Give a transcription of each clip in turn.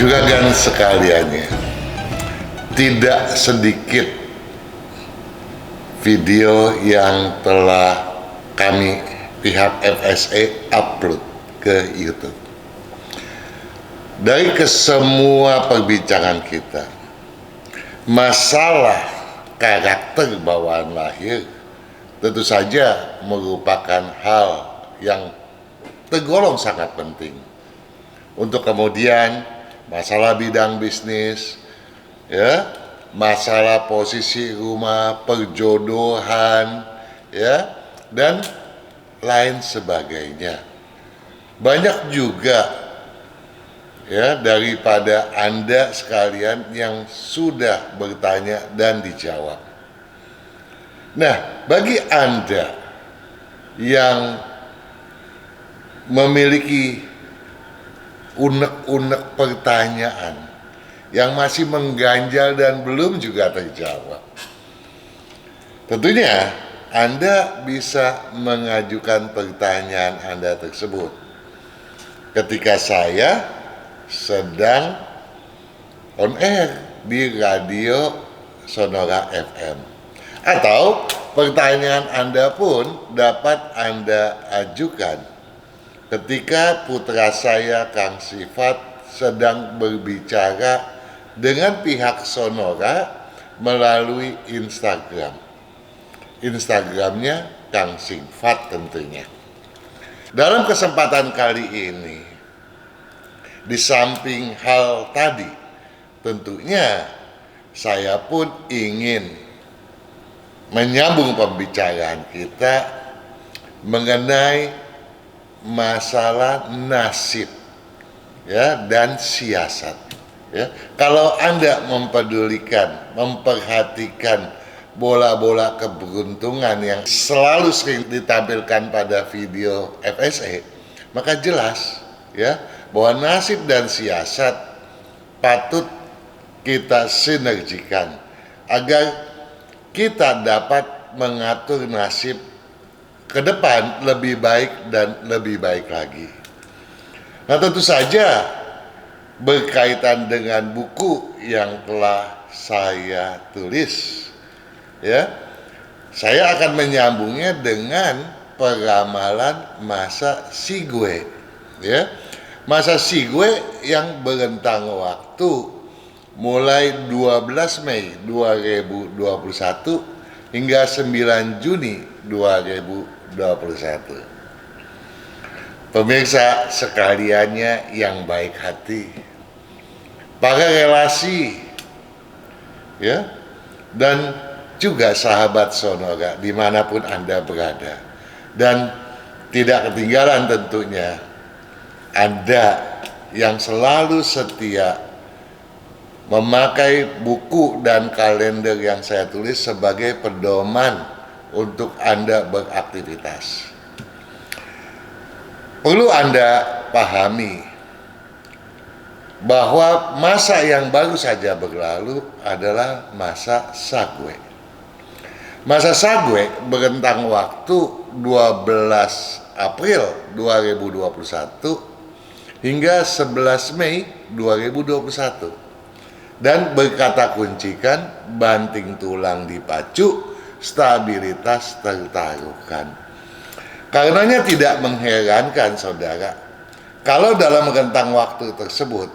Juragan sekaliannya, tidak sedikit video yang telah kami pihak FSE upload ke YouTube. Dari kesemua perbincangan kita, masalah karakter bawaan lahir tentu saja merupakan hal yang tergolong sangat penting. Untuk kemudian masalah bidang bisnis, ya, masalah posisi rumah, perjodohan, ya, dan lain sebagainya. Banyak juga ya daripada Anda sekalian yang sudah bertanya dan dijawab. Nah, bagi Anda yang memiliki unek-unek pertanyaan yang masih mengganjal dan belum juga terjawab, tentunya Anda bisa mengajukan pertanyaan Anda tersebut ketika saya sedang on air di Radio Sonora FM, atau pertanyaan Anda pun dapat Anda ajukan ketika putra saya Kang Sifat sedang berbicara dengan pihak Sonora melalui Instagramnya Kang Sifat tentunya. Dalam kesempatan kali ini, di samping hal tadi, tentunya saya pun ingin menyambung pembicaraan kita mengenai masalah nasib, ya, dan siasat. Ya, kalau Anda mempedulikan, memperhatikan bola-bola keberuntungan yang selalu sering ditampilkan pada video FSE, maka jelas ya bahwa nasib dan siasat patut kita sinergikan agar kita dapat mengatur nasib ke depan lebih baik dan lebih baik lagi. Nah, tentu saja berkaitan dengan buku yang telah saya tulis, ya, saya akan menyambungnya dengan peramalan masa Sigwe, ya, masa Sigwe yang berentang waktu mulai 12 Mei 2021 hingga 9 Juni 2021. Pemirsa sekaliannya yang baik hati, para relasi, ya, dan juga sahabat Sonora dimanapun Anda berada, dan tidak ketinggalan tentunya Anda yang selalu setia memakai buku dan kalender yang saya tulis sebagai pedoman untuk Anda beraktivitas. Perlu Anda pahami bahwa masa yang baru saja berlalu adalah masa Sagwe. Masa Sagwe berentang waktu 12 April 2021 hingga 11 Mei 2021 dan berkata kuncikan banting tulang dipacu, stabilitas tertaruhkan. Karenanya tidak mengherankan saudara kalau dalam rentang waktu tersebut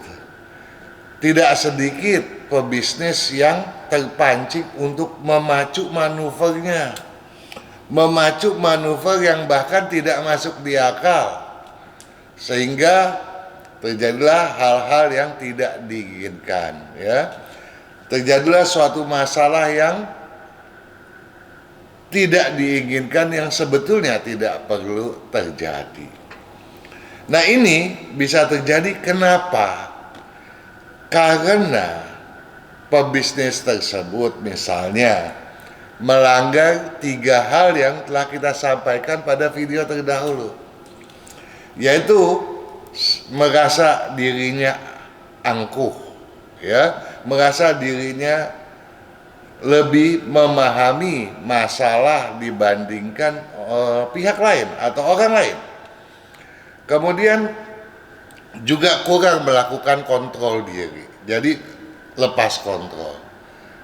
tidak sedikit pebisnis yang terpancing untuk memacu manuvernya, memacu manuver yang bahkan tidak masuk di akal, sehingga terjadilah hal-hal yang tidak diinginkan, ya. Terjadilah suatu masalah yang tidak diinginkan yang sebetulnya tidak perlu terjadi. Nah, ini bisa terjadi kenapa? Karena pebisnis tersebut misalnya melanggar 3 hal yang telah kita sampaikan pada video terdahulu, yaitu merasa dirinya angkuh, ya, merasa dirinya lebih memahami masalah dibandingkan pihak lain atau orang lain. Kemudian juga kurang melakukan kontrol diri. Jadi lepas kontrol.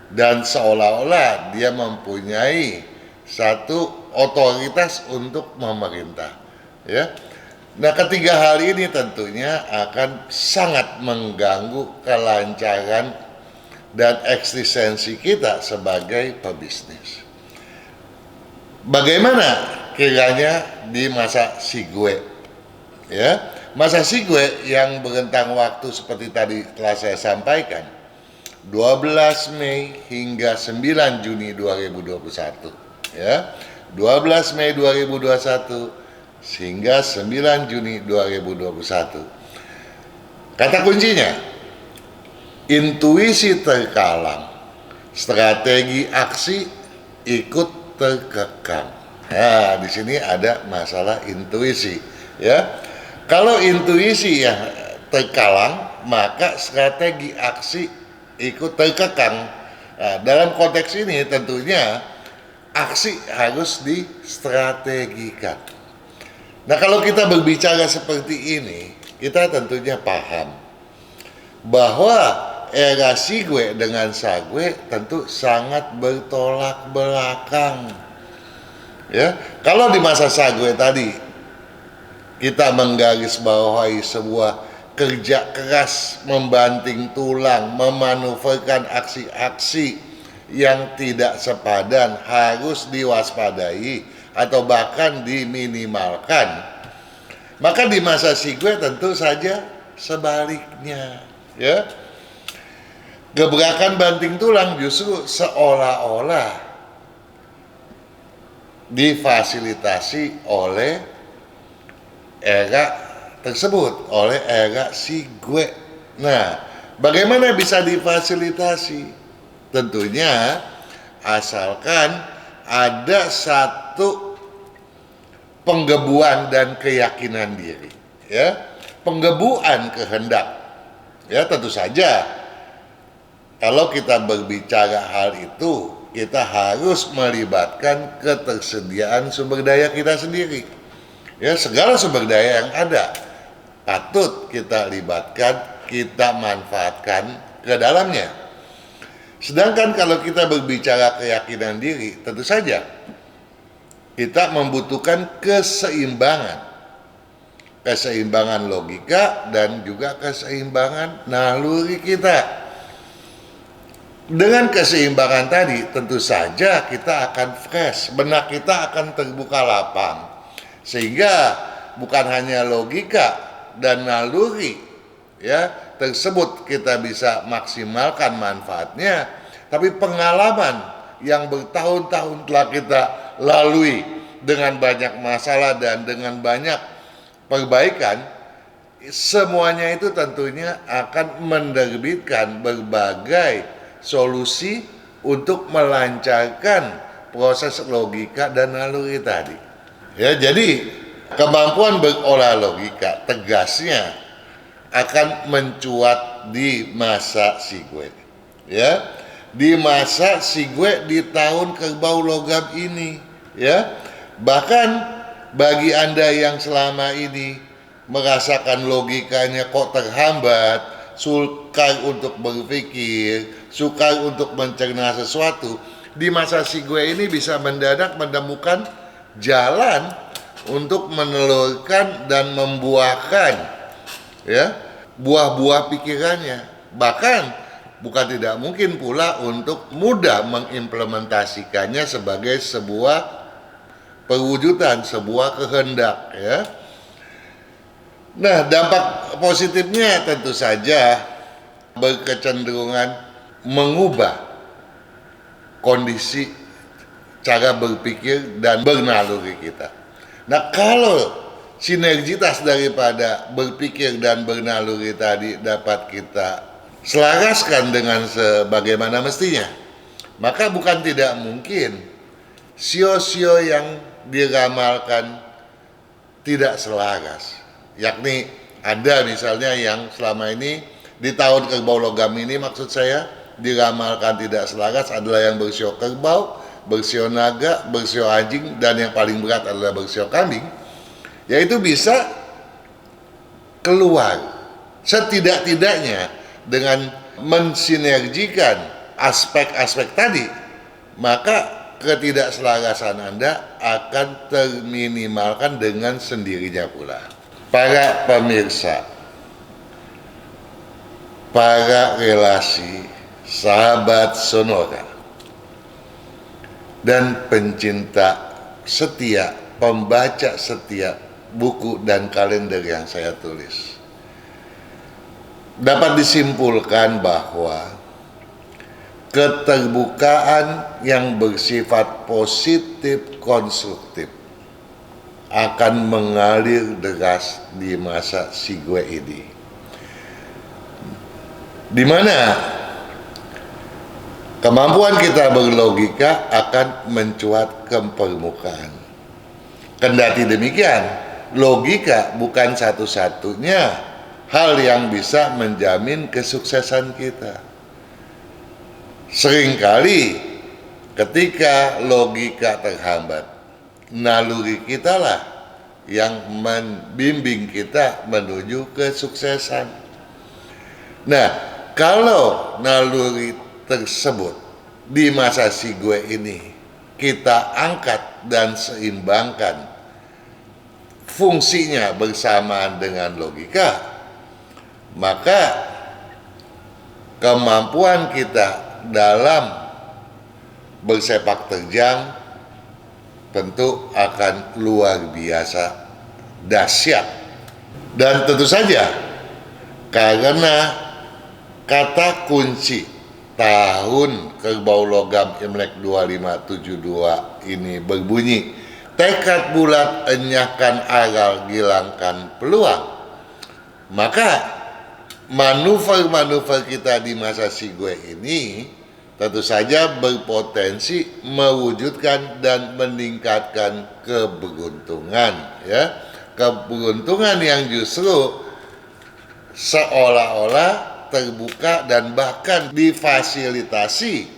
Dan seolah-olah dia mempunyai satu otoritas untuk memerintah. Ya. Nah, ketiga hal ini tentunya akan sangat mengganggu kelancaran dan eksistensi kita sebagai pebisnis. Bagaimana kiranya di masa Sigwe? Ya, masa Sigwe yang berentang waktu seperti tadi telah saya sampaikan, 12 Mei hingga 9 Juni 2021. Ya, 12 Mei 2021 hingga 9 Juni 2021. Kata kuncinya, intuisi terkalang, strategi aksi ikut terkekang. Nah, di sini ada masalah intuisi, ya. Kalau intuisi yang terkalang, maka strategi aksi ikut terkekang. Nah, dalam konteks ini tentunya aksi harus distrategikan. Nah, kalau kita berbicara seperti ini, kita tentunya paham bahwa era Sigwe dengan Sagwe tentu sangat bertolak belakang. Ya, kalau di masa Sagwe tadi kita menggarisbawahi sebuah kerja keras, membanting tulang, memanuverkan aksi-aksi yang tidak sepadan harus diwaspadai atau bahkan diminimalkan. Maka di masa Sigwe tentu saja sebaliknya, ya. Gebrakan banting tulang justru seolah-olah difasilitasi oleh era tersebut, oleh era Sigwe. Nah, bagaimana bisa difasilitasi? Tentunya asalkan ada satu penggebuan dan keyakinan diri, ya, penggebuan kehendak. Ya, tentu saja kalau kita berbicara hal itu, kita harus melibatkan ketersediaan sumber daya kita sendiri. Ya, segala sumber daya yang ada patut kita libatkan, kita manfaatkan ke dalamnya. Sedangkan kalau kita berbicara keyakinan diri, tentu saja kita membutuhkan keseimbangan logika dan juga keseimbangan naluri kita. Dengan keseimbangan tadi tentu saja kita akan fresh, benak kita akan terbuka lapang, sehingga bukan hanya logika dan naluri, ya, tersebut kita bisa maksimalkan manfaatnya, tapi pengalaman yang bertahun-tahun telah kita lalui dengan banyak masalah dan dengan banyak perbaikan, semuanya itu tentunya akan menerbitkan berbagai solusi untuk melancarkan proses logika dan naluri tadi. Ya, jadi kemampuan berolah logika tegasnya akan mencuat di masa Sigwe. Ya, di masa Sigwe di tahun kerbau logam ini, ya. Bahkan bagi Anda yang selama ini merasakan logikanya kok terhambat, sukar untuk berpikir, sukar untuk mencerna sesuatu, di masa Sigwe ini bisa mendadak menemukan jalan untuk menelurkan dan membuahkan, ya, buah-buah pikirannya. Bahkan bukan tidak mungkin pula untuk mudah mengimplementasikannya sebagai sebuah perwujudan, sebuah kehendak, ya. Nah, dampak positifnya tentu saja berkecenderungan mengubah kondisi cara berpikir dan bernaluri kita. Nah, kalau sinergitas daripada berpikir dan bernaluri tadi dapat kita selaraskan dengan sebagaimana mestinya, maka bukan tidak mungkin sio-sio yang diramalkan tidak selaras. Yakni ada misalnya yang selama ini di tahun kerbau logam ini, maksud saya, diramalkan tidak selaras adalah yang bersio kerbau, bersio naga, bersio anjing, dan yang paling berat adalah bersio kambing, yaitu bisa keluar Setidak-tidaknya dengan mensinergikan aspek-aspek tadi, maka ketidakselarasan Anda akan terminimalkan dengan sendirinya pula. Para pemirsa, para relasi, sahabat Sonora, dan pencinta setia, pembaca setia buku dan kalender yang saya tulis, dapat disimpulkan bahwa keterbukaan yang bersifat positif konstruktif akan mengalir deras di masa Sigwe ini, di mana kemampuan kita berlogika akan mencuat ke permukaan. Kendati demikian, logika bukan satu-satunya hal yang bisa menjamin kesuksesan kita. Seringkali ketika logika terhambat, naluri kita lah yang membimbing kita menuju kesuksesan. Nah, kalau naluri tersebut di masa Sigwe ini kita angkat dan seimbangkan fungsinya bersamaan dengan logika, maka kemampuan kita dalam bersepak terjang tentu akan luar biasa dahsyat. Dan tentu saja karena kata kunci tahun kerbau logam Imlek 2572 ini berbunyi, tekad bulat, enyahkan aral, gilangkan peluang. Maka manuver-manuver kita di masa Sigwe ini tentu saja berpotensi mewujudkan dan meningkatkan keberuntungan, ya. Keberuntungan yang justru seolah-olah terbuka dan bahkan difasilitasi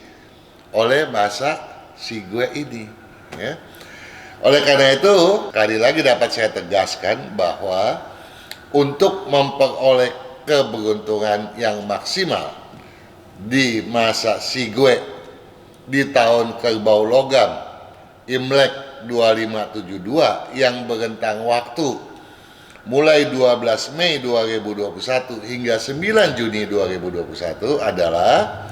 oleh masa Sigwe ini, ya. Oleh karena itu, kali lagi dapat saya tegaskan bahwa untuk memperoleh keberuntungan yang maksimal di masa Sigwe di tahun kerbau logam Imlek 2572 yang berentang waktu mulai 12 Mei 2021 hingga 9 Juni 2021 adalah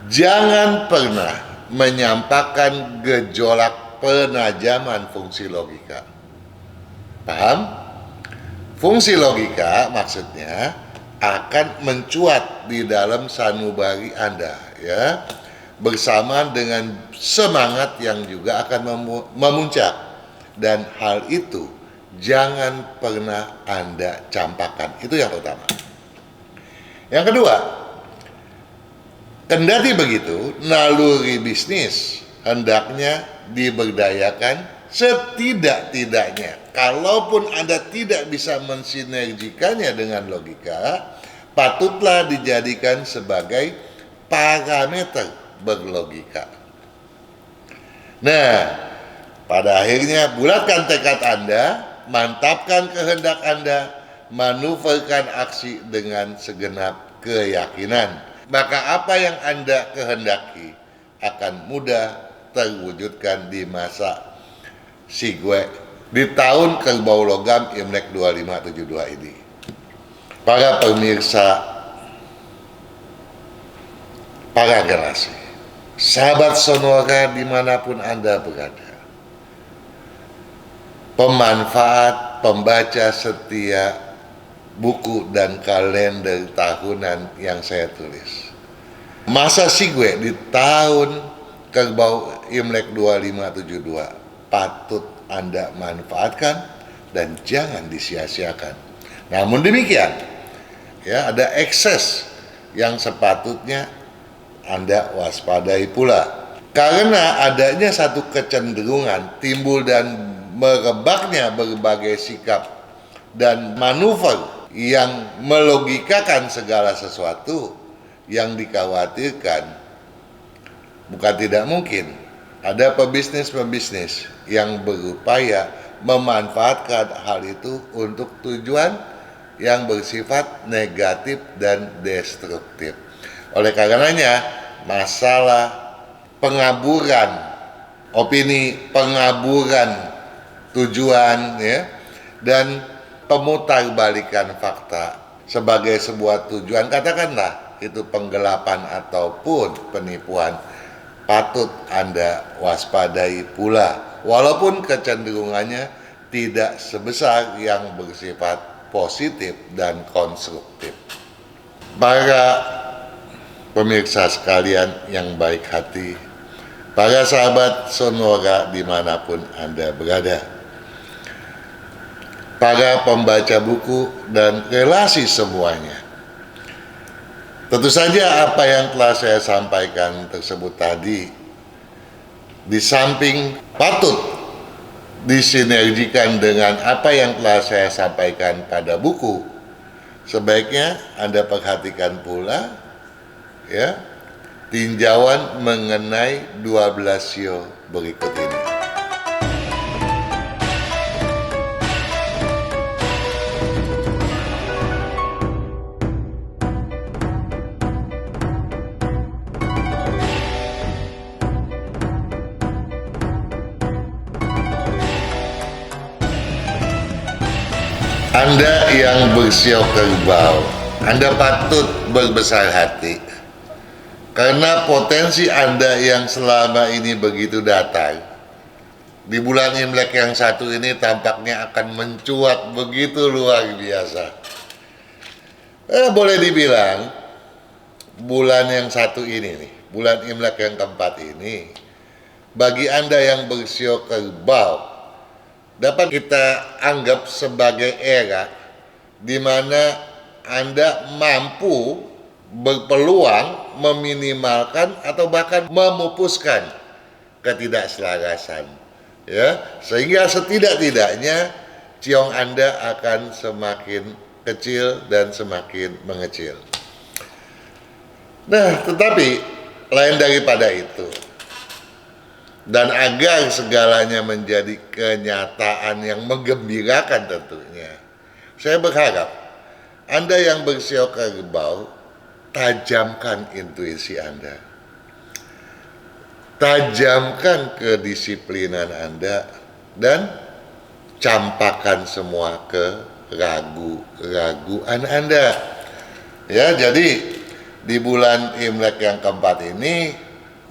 jangan pernah menyampaikan gejolak penajaman fungsi logika. Paham? Fungsi logika maksudnya akan mencuat di dalam sanubari Anda, ya, bersamaan dengan semangat yang juga akan memuncak, dan hal itu jangan pernah Anda campakkan. Itu yang pertama. Yang kedua, kendati begitu, naluri bisnis hendaknya diberdayakan setidak-tidaknya. Kalaupun Anda tidak bisa mensinergikannya dengan logika, patutlah dijadikan sebagai parameter berlogika. Nah, pada akhirnya bulatkan tekad Anda, mantapkan kehendak Anda, manuverkan aksi dengan segenap keyakinan. Maka apa yang Anda kehendaki akan mudah terwujudkan di masa Sigwe di tahun kerbau logam Imlek 2572 ini. Para pemirsa, para generasi, sahabat Sonora dimanapun Anda berada, pemanfaat, pembaca setia buku dan kalender tahunan yang saya tulis, masa Sigwe di tahun kerbau Imlek 2572 patut Anda manfaatkan dan jangan disia-siakan. Namun demikian, ya, ada ekses yang sepatutnya Anda waspadai pula. Karena adanya satu kecenderungan timbul dan merebaknya berbagai sikap dan manuver yang melogikakan segala sesuatu, yang dikhawatirkan bukan tidak mungkin ada pebisnis yang berupaya memanfaatkan hal itu untuk tujuan yang bersifat negatif dan destruktif. Oleh karenanya, masalah pengaburan opini, pengaburan tujuan, ya, dan pemutarbalikan fakta sebagai sebuah tujuan, katakanlah itu penggelapan ataupun penipuan, patut Anda waspadai pula, walaupun kecenderungannya tidak sebesar yang bersifat positif dan konstruktif. Para pemirsa sekalian yang baik hati, para sahabat Sonora dimanapun Anda berada, para pembaca buku dan relasi semuanya, tentu saja apa yang telah saya sampaikan tersebut tadi, di samping patut disinergikan dengan apa yang telah saya sampaikan pada buku, sebaiknya Anda perhatikan pula, ya, tinjauan mengenai 12 sio berikut ini. Anda yang bersio kerbau, Anda patut berbesar hati, karena potensi Anda yang selama ini begitu datar, di bulan Imlek yang satu ini tampaknya akan mencuat begitu luar biasa. Boleh dibilang, bulan yang satu ini nih, bulan Imlek yang keempat ini, bagi Anda yang bersio kerbau, dapat kita anggap sebagai era di mana Anda mampu berpeluang meminimalkan atau bahkan memupuskan ketidakselarasan, ya, sehingga setidak-tidaknya ciong Anda akan semakin kecil dan semakin mengecil. Nah, tetapi lain daripada itu, dan agar segalanya menjadi kenyataan yang menggembirakan tentunya, saya berharap Anda yang bersio kerbau, tajamkan intuisi Anda, tajamkan kedisiplinan Anda, dan campakkan semua keraguan Anda. Ya, jadi di bulan Imlek yang keempat ini,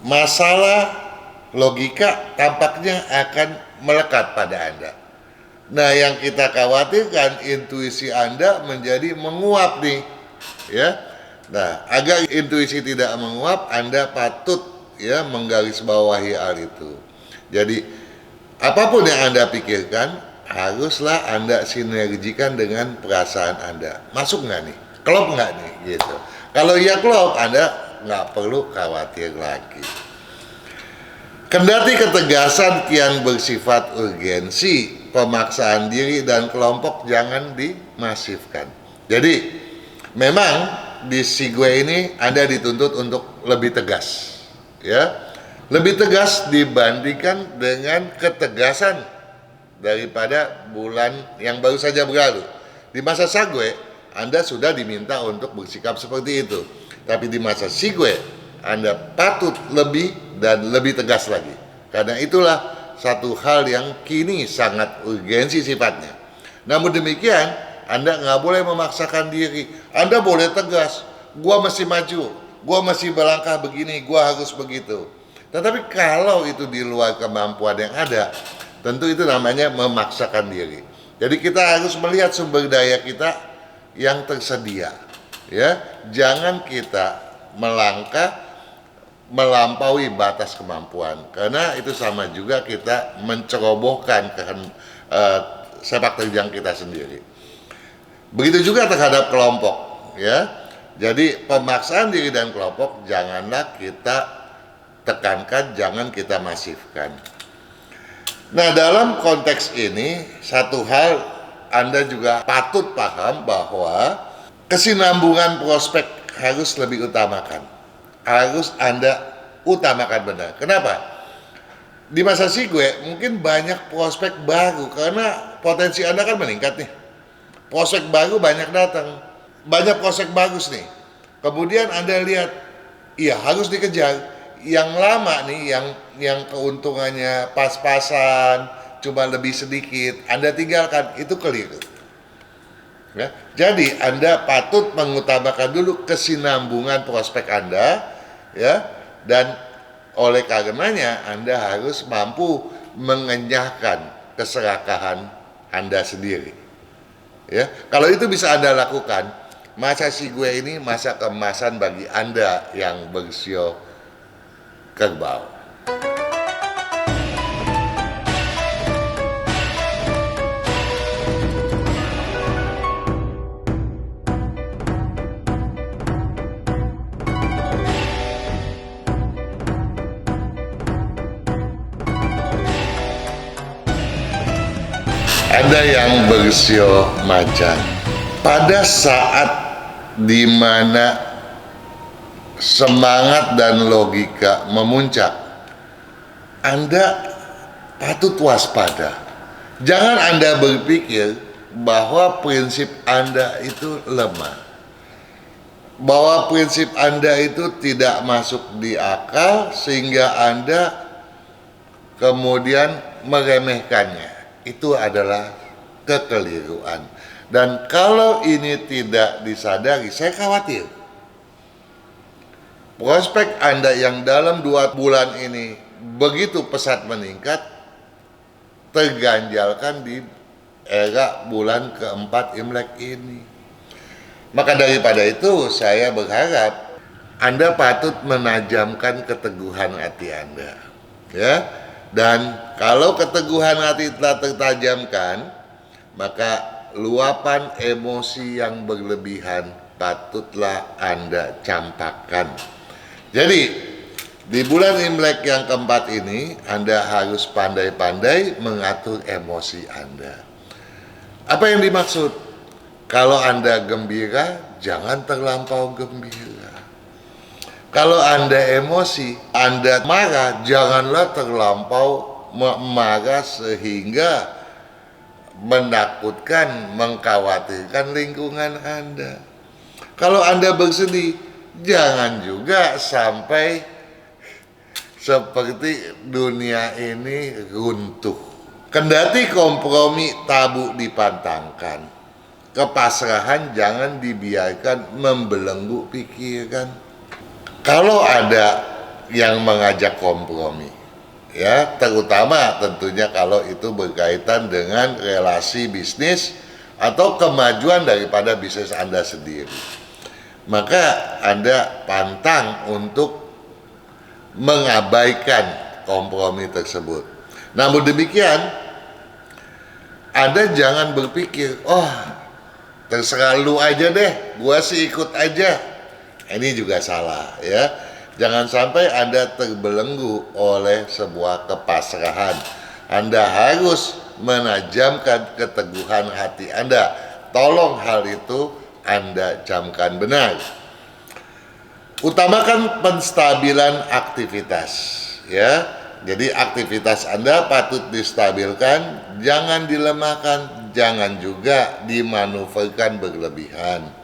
masalah logika tampaknya akan melekat pada Anda. Nah, yang kita khawatirkan intuisi Anda menjadi menguap nih, ya. Nah, agar intuisi tidak menguap, Anda patut, ya, menggarisbawahi hal itu. Jadi, apapun yang Anda pikirkan, haruslah Anda sinergikan dengan perasaan Anda. Masuk nggak nih? Klop nggak nih? Gitu. Kalau ya klop, Anda nggak perlu khawatir lagi. Kendati ketegasan kian bersifat urgensi, pemaksaan diri dan kelompok jangan dimasifkan. Jadi, memang di Sigwe ini Anda dituntut untuk lebih tegas, ya, lebih tegas dibandingkan dengan ketegasan daripada bulan yang baru saja berlalu. Di masa Sagwe, Anda sudah diminta untuk bersikap seperti itu, tapi di masa Sigwe, Anda patut lebih dan lebih tegas lagi. Karena itulah satu hal yang kini sangat urgensi sifatnya. Namun demikian, Anda nggak boleh memaksakan diri. Anda boleh tegas, gua mesti maju, gua mesti berlangkah begini, gua harus begitu. Tetapi kalau itu di luar kemampuan yang ada, tentu itu namanya memaksakan diri. Jadi kita harus melihat sumber daya kita yang tersedia, ya. Jangan kita melangkah melampaui batas kemampuan, karena itu sama juga kita mencerobohkan sepak terjang kita sendiri. Begitu juga terhadap kelompok, ya. Jadi pemaksaan diri dan kelompok janganlah kita tekankan, jangan kita masifkan. Nah, dalam konteks ini satu hal Anda juga patut paham bahwa kesinambungan prospek harus lebih utamakan. Harus Anda utamakan benar. Kenapa? Di masa Sigwe mungkin banyak prospek baru karena potensi Anda kan meningkat nih. prospek baru banyak datang, banyak prospek bagus nih. Kemudian Anda lihat, iya harus dikejar. Yang lama nih, yang keuntungannya pas-pasan, cuma lebih sedikit, Anda tinggalkan, itu keliru. Ya, jadi Anda patut mengutamakan dulu kesinambungan prospek Anda, ya, dan oleh karenanya Anda harus mampu mengenyahkan keserakahan Anda sendiri. Ya, kalau itu bisa Anda lakukan, masa si gue ini masa keemasan bagi Anda yang bersio kerbau. Anda yang bersio macan, pada saat dimana semangat dan logika memuncak, Anda patut waspada. Jangan Anda berpikir bahwa prinsip Anda itu lemah, bahwa prinsip Anda itu tidak masuk di akal sehingga Anda kemudian meremehkannya. Itu adalah kekeliruan. Dan kalau ini tidak disadari, saya khawatir prospek Anda yang dalam 2 bulan ini begitu pesat meningkat, terganjalkan di era bulan keempat Imlek ini. Maka daripada itu, saya berharap Anda patut menajamkan keteguhan hati Anda, ya. Dan kalau keteguhan hati telah tertajamkan, maka luapan emosi yang berlebihan patutlah Anda campakkan. Jadi, di bulan Imlek yang keempat ini, Anda harus pandai-pandai mengatur emosi Anda. Apa yang dimaksud? Kalau Anda gembira, jangan terlampau gembira. Kalau Anda emosi, Anda marah, janganlah terlampau marah sehingga menakutkan, mengkhawatirkan lingkungan Anda. Kalau Anda bersedih, jangan juga sampai seperti dunia ini runtuh. Kendati kompromi tabu dipantangkan, kepasrahan jangan dibiarkan membelenggu pikiran. Kalau ada yang mengajak kompromi, ya, terutama tentunya kalau itu berkaitan dengan relasi bisnis atau kemajuan daripada bisnis Anda sendiri, maka Anda pantang untuk mengabaikan kompromi tersebut. Namun demikian, Anda jangan berpikir, oh terserah lu aja deh, gua sih ikut aja. Ini juga salah, ya. Jangan sampai Anda terbelenggu oleh sebuah kepasrahan. Anda harus menajamkan keteguhan hati Anda. Tolong hal itu Anda camkan benar. Utamakan penstabilan aktivitas, ya. Jadi aktivitas Anda patut distabilkan, jangan dilemahkan, jangan juga dimanuverkan berlebihan.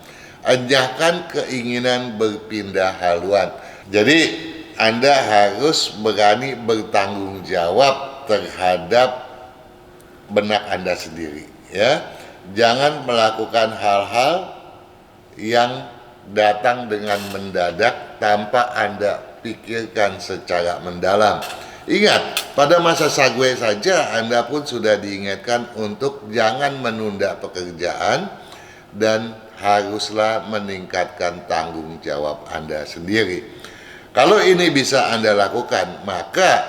Enyahkan keinginan berpindah haluan. Jadi Anda harus berani bertanggung jawab terhadap benak Anda sendiri, ya. Jangan melakukan hal-hal yang datang dengan mendadak tanpa Anda pikirkan secara mendalam. Ingat, pada masa sagwe saja Anda pun sudah diingatkan untuk jangan menunda pekerjaan dan haruslah meningkatkan tanggung jawab Anda sendiri. Kalau ini bisa Anda lakukan, maka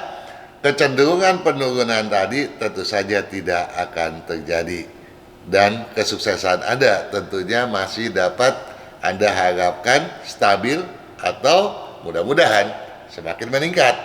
kecenderungan penurunan tadi tentu saja tidak akan terjadi. Dan kesuksesan Anda tentunya masih dapat Anda harapkan stabil atau mudah-mudahan semakin meningkat.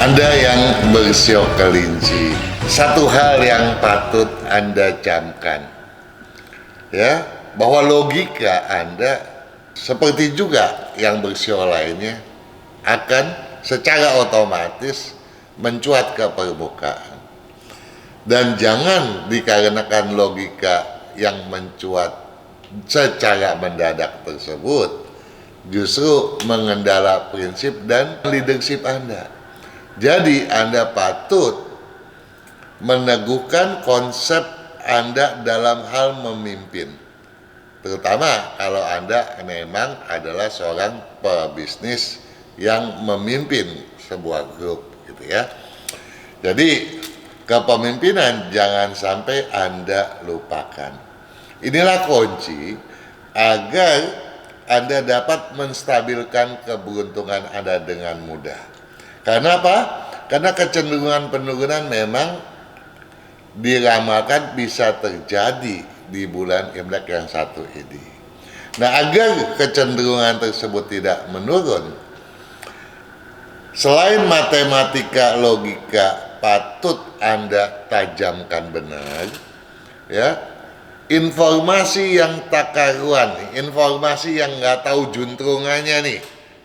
Anda yang bersiok kelinci, Satu hal yang patut Anda camkan, ya, bahwa logika Anda seperti juga yang bersio lainnya akan secara otomatis mencuat ke permukaan. Dan jangan dikarenakan logika yang mencuat secara mendadak tersebut justru mengendala prinsip dan leadership Anda. Jadi Anda patut meneguhkan konsep Anda dalam hal memimpin, terutama kalau Anda memang adalah seorang pebisnis yang memimpin sebuah grup, gitu ya. Jadi kepemimpinan jangan sampai Anda lupakan. Inilah kunci agar Anda dapat menstabilkan keberuntungan Anda dengan mudah. Karena apa? Karena kecenderungan penurunan memang diramalkan bisa terjadi di bulan Imlek yang satu ini. Nah, agar kecenderungan tersebut tidak menurun, selain matematika logika patut Anda tajamkan benar, ya, informasi yang tak karuan, informasi yang nggak tahu juntrungannya nih,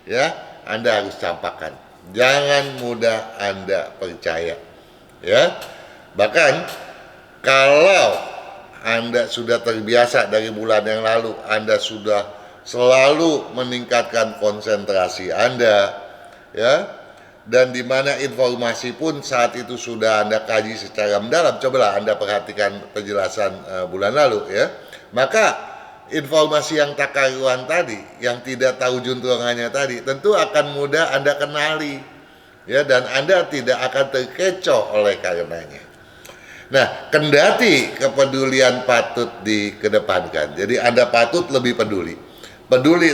ya, Anda harus campakkan. Jangan mudah Anda percaya, ya. Bahkan kalau Anda sudah terbiasa dari bulan yang lalu, Anda sudah selalu meningkatkan konsentrasi Anda, ya, dan di mana informasi pun saat itu sudah Anda kaji secara mendalam. Cobalah Anda perhatikan penjelasan bulan lalu, ya. Maka informasi yang tak karuan tadi, yang tidak tahu juntrungannya tadi, tentu akan mudah Anda kenali, ya, dan Anda tidak akan terkecoh oleh karenanya. Nah, kendati kepedulian patut dikedepankan. Jadi Anda patut lebih peduli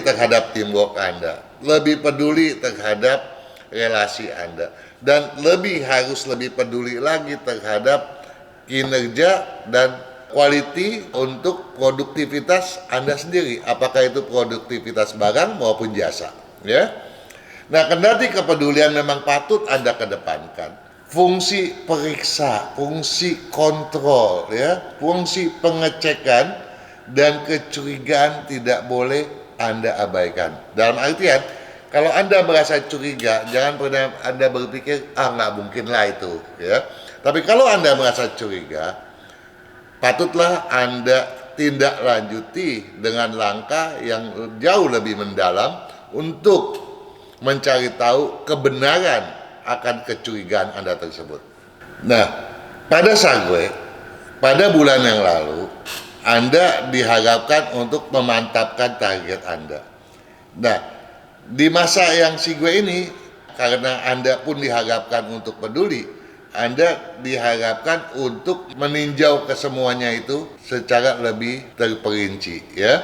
terhadap teamwork Anda, lebih peduli terhadap relasi Anda, dan harus lebih peduli lagi terhadap kinerja dan quality untuk produktivitas Anda sendiri, apakah itu produktivitas barang maupun jasa, ya. Nah, kendati kepedulian memang patut Anda kedepankan, fungsi periksa, fungsi kontrol, ya, fungsi pengecekan dan kecurigaan tidak boleh Anda abaikan. Dalam artian, kalau Anda merasa curiga, jangan pernah Anda berpikir, nggak mungkin lah itu, ya. Tapi kalau Anda merasa curiga, patutlah Anda tindak lanjuti dengan langkah yang jauh lebih mendalam untuk mencari tahu kebenaran akan kecurigaan Anda tersebut. Nah, pada Sagwe, pada bulan yang lalu, Anda diharapkan untuk memantapkan target Anda. Nah, di masa yang Sigwe ini, karena Anda pun diharapkan untuk peduli, Anda diharapkan untuk meninjau kesemuanya itu secara lebih terperinci, ya.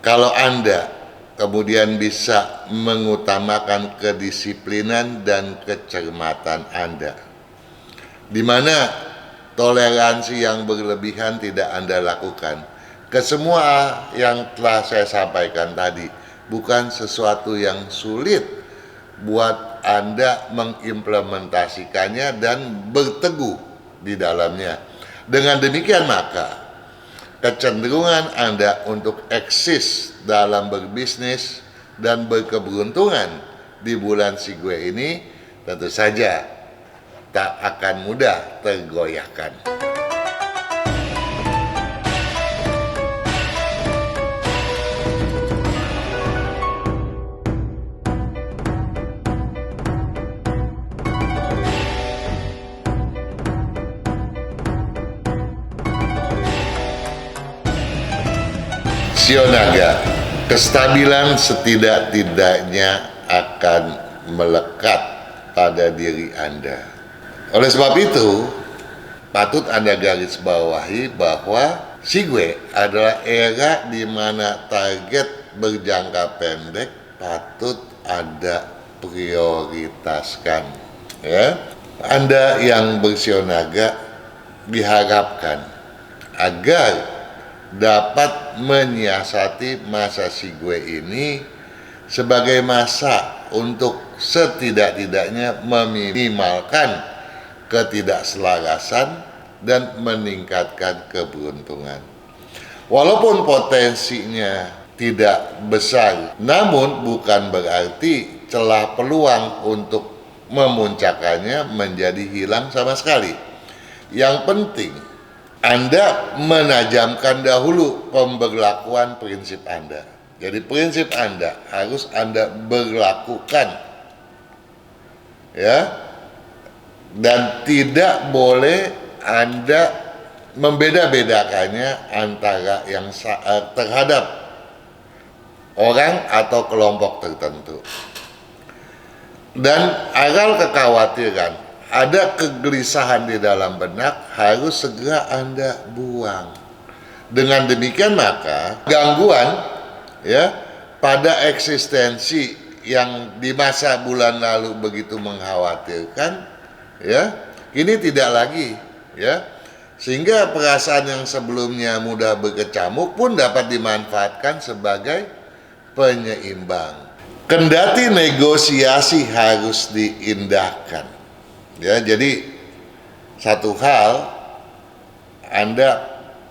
Kalau Anda kemudian bisa mengutamakan kedisiplinan dan kecermatan Anda, di mana toleransi yang berlebihan tidak Anda lakukan. Kesemua yang telah saya sampaikan tadi bukan sesuatu yang sulit buat Anda mengimplementasikannya dan berteguh di dalamnya. Dengan demikian maka kecenderungan Anda untuk eksis dalam berbisnis dan berkeberuntungan di bulan Sigwe ini tentu saja tak akan mudah tergoyahkan. Sio Naga, kestabilan setidak-tidaknya akan melekat pada diri Anda. Oleh sebab itu, patut Anda garis bawahi bahwa Sigwe adalah era di mana target berjangka pendek patut Anda prioritaskan, ya. Anda yang bersio naga diharapkan agar dapat menyiasati masa Sigwe ini sebagai masa untuk setidak-tidaknya meminimalkan ketidakselarasan, dan meningkatkan keberuntungan. Walaupun potensinya tidak besar, namun bukan berarti celah peluang untuk memuncakkannya menjadi hilang sama sekali. Yang penting, Anda menajamkan dahulu pemberlakuan prinsip Anda. Jadi prinsip Anda harus Anda berlakukan, ya, dan tidak boleh Anda membeda-bedakannya antara yang terhadap orang atau kelompok tertentu. Dan agar kekhawatiran, ada kegelisahan di dalam benak, harus segera Anda buang. Dengan demikian maka gangguan, ya, pada eksistensi yang di masa bulan lalu begitu mengkhawatirkan, ya, ini tidak lagi, ya, sehingga perasaan yang sebelumnya mudah berkecamuk pun dapat dimanfaatkan sebagai penyeimbang. Kendati negosiasi harus diindahkan, ya, jadi satu hal, Anda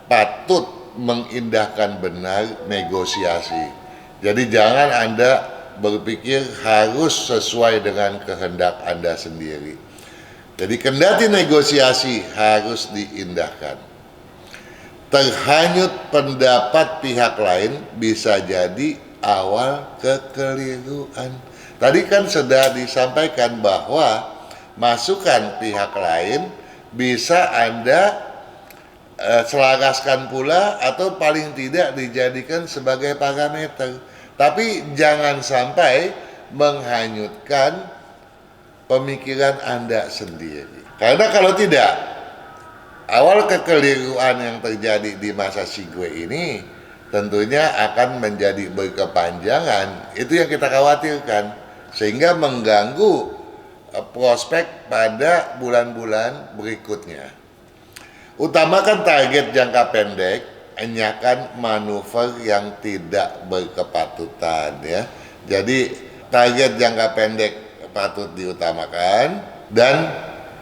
patut mengindahkan benar negosiasi. Jadi jangan Anda berpikir harus sesuai dengan kehendak Anda sendiri. Jadi kendati negosiasi harus diindahkan, terhanyut pendapat pihak lain bisa jadi awal kekeliruan. Tadi kan sudah disampaikan bahwa masukan pihak lain bisa Anda selaraskan pula atau paling tidak dijadikan sebagai parameter. Tapi jangan sampai menghanyutkan pemikiran Anda sendiri. Karena kalau tidak, awal kekeliruan yang terjadi di masa Shigwe ini tentunya akan menjadi berkepanjangan. Itu yang kita khawatirkan, sehingga mengganggu prospek pada bulan-bulan berikutnya. Utamakan target jangka pendek, enyakan manuver yang tidak berkepatutan, ya. Jadi target jangka pendek patut diutamakan, dan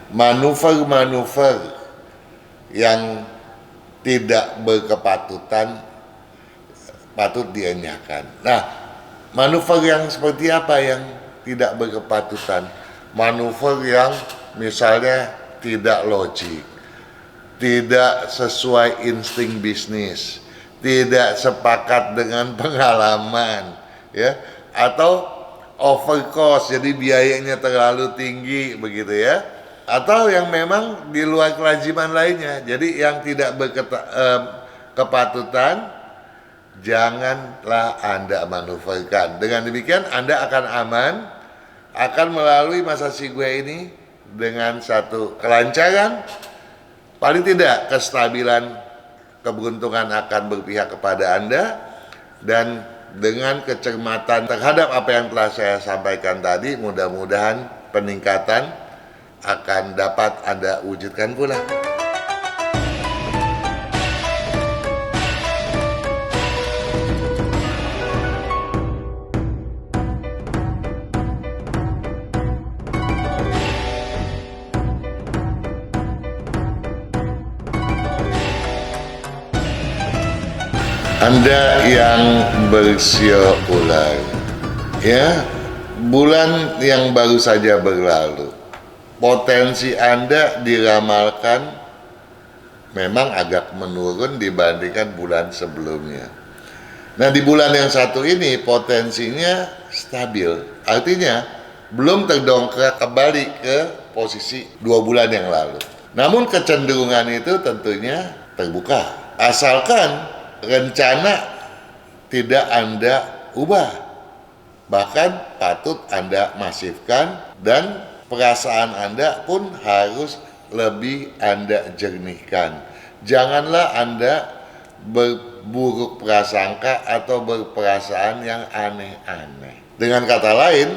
manuver-manuver yang tidak berkepatutan patut dienyahkan. Nah, manuver yang seperti apa yang tidak berkepatutan? Manuver yang misalnya tidak logik, tidak sesuai insting bisnis, tidak sepakat dengan pengalaman, ya, atau over cost, jadi biayanya terlalu tinggi begitu, ya, atau yang memang di luar kelaziman lainnya. Jadi yang tidak berkepatutan janganlah Anda manuverkan. Dengan demikian Anda akan aman, akan melalui masa Shigwe ini dengan satu kelancaran, paling tidak kestabilan keberuntungan akan berpihak kepada Anda, dan dengan kecermatan terhadap apa yang telah saya sampaikan tadi, mudah-mudahan peningkatan akan dapat Anda wujudkan pula. Anda yang bersio ular, ya, bulan yang baru saja berlalu, potensi Anda diramalkan memang agak menurun dibandingkan bulan sebelumnya. Nah, di bulan yang satu ini potensinya stabil, artinya belum terdongkrak kembali ke posisi 2 bulan yang lalu. Namun kecenderungan itu tentunya terbuka, asalkan rencana tidak Anda ubah, bahkan patut Anda masifkan, dan perasaan Anda pun harus lebih Anda jernihkan. Janganlah Anda berburuk prasangka atau berperasaan yang aneh-aneh. Dengan kata lain,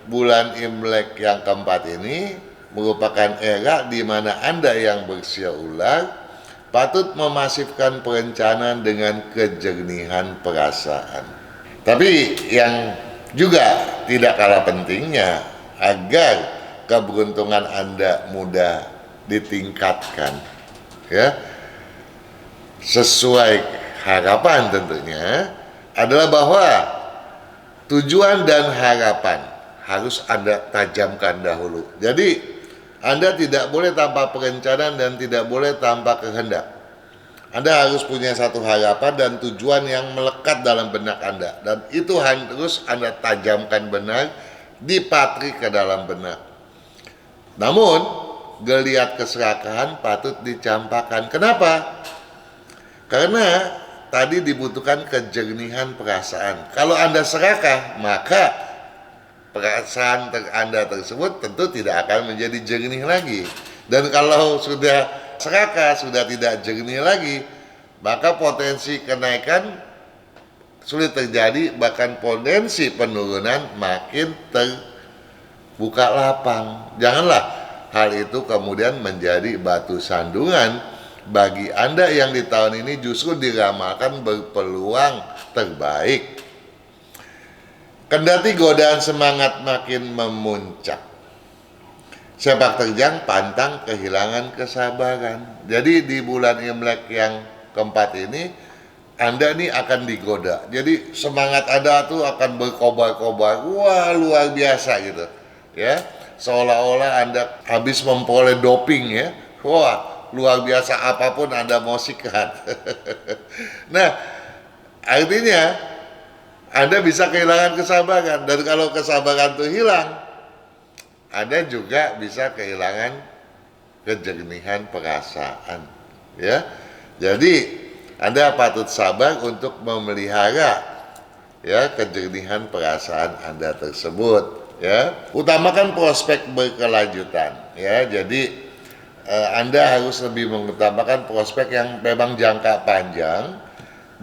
bulan Imlek yang keempat ini merupakan era di mana Anda yang bersio ular patut memasifkan perencanaan dengan kejernihan perasaan. Tapi yang juga tidak kalah pentingnya, agar keberuntungan Anda mudah ditingkatkan, ya, sesuai harapan tentunya adalah bahwa tujuan dan harapan harus Anda tajamkan dahulu. Jadi Anda tidak boleh tanpa perencanaan dan tidak boleh tanpa kehendak. Anda harus punya satu harapan dan tujuan yang melekat dalam benak Anda, dan itu harus Anda tajamkan benar, dipatri ke dalam benak. Namun geliat keserakahan patut dicampakkan. Kenapa? Karena tadi dibutuhkan kejernihan perasaan. Kalau Anda serakah, maka perasaan Anda tersebut tentu tidak akan menjadi jernih lagi. Dan kalau sudah serakah, sudah tidak jernih lagi, maka potensi kenaikan sulit terjadi, bahkan potensi penurunan makin terbuka lapang. Janganlah hal itu kemudian menjadi batu sandungan bagi Anda yang di tahun ini justru diramalkan berpeluang terbaik. Kendati godaan semangat makin memuncak, sepak terjang pantang kehilangan kesabaran. Jadi di bulan Imlek yang keempat ini, Anda nih akan digoda. Jadi semangat Anda tuh akan berkobar-kobar. Wah, luar biasa gitu. Ya, seolah-olah Anda habis memperoleh doping ya. Wah, luar biasa, apapun Anda mau sikat. Nah, artinya Anda bisa kehilangan kesabaran, dan kalau kesabaran itu hilang, Anda juga bisa kehilangan kejernihan perasaan, ya. Jadi Anda patut sabar untuk memelihara ya kejernihan perasaan Anda tersebut, ya. Utamakan prospek berkelanjutan, ya. Jadi Anda harus lebih mengutamakan prospek yang memang jangka panjang,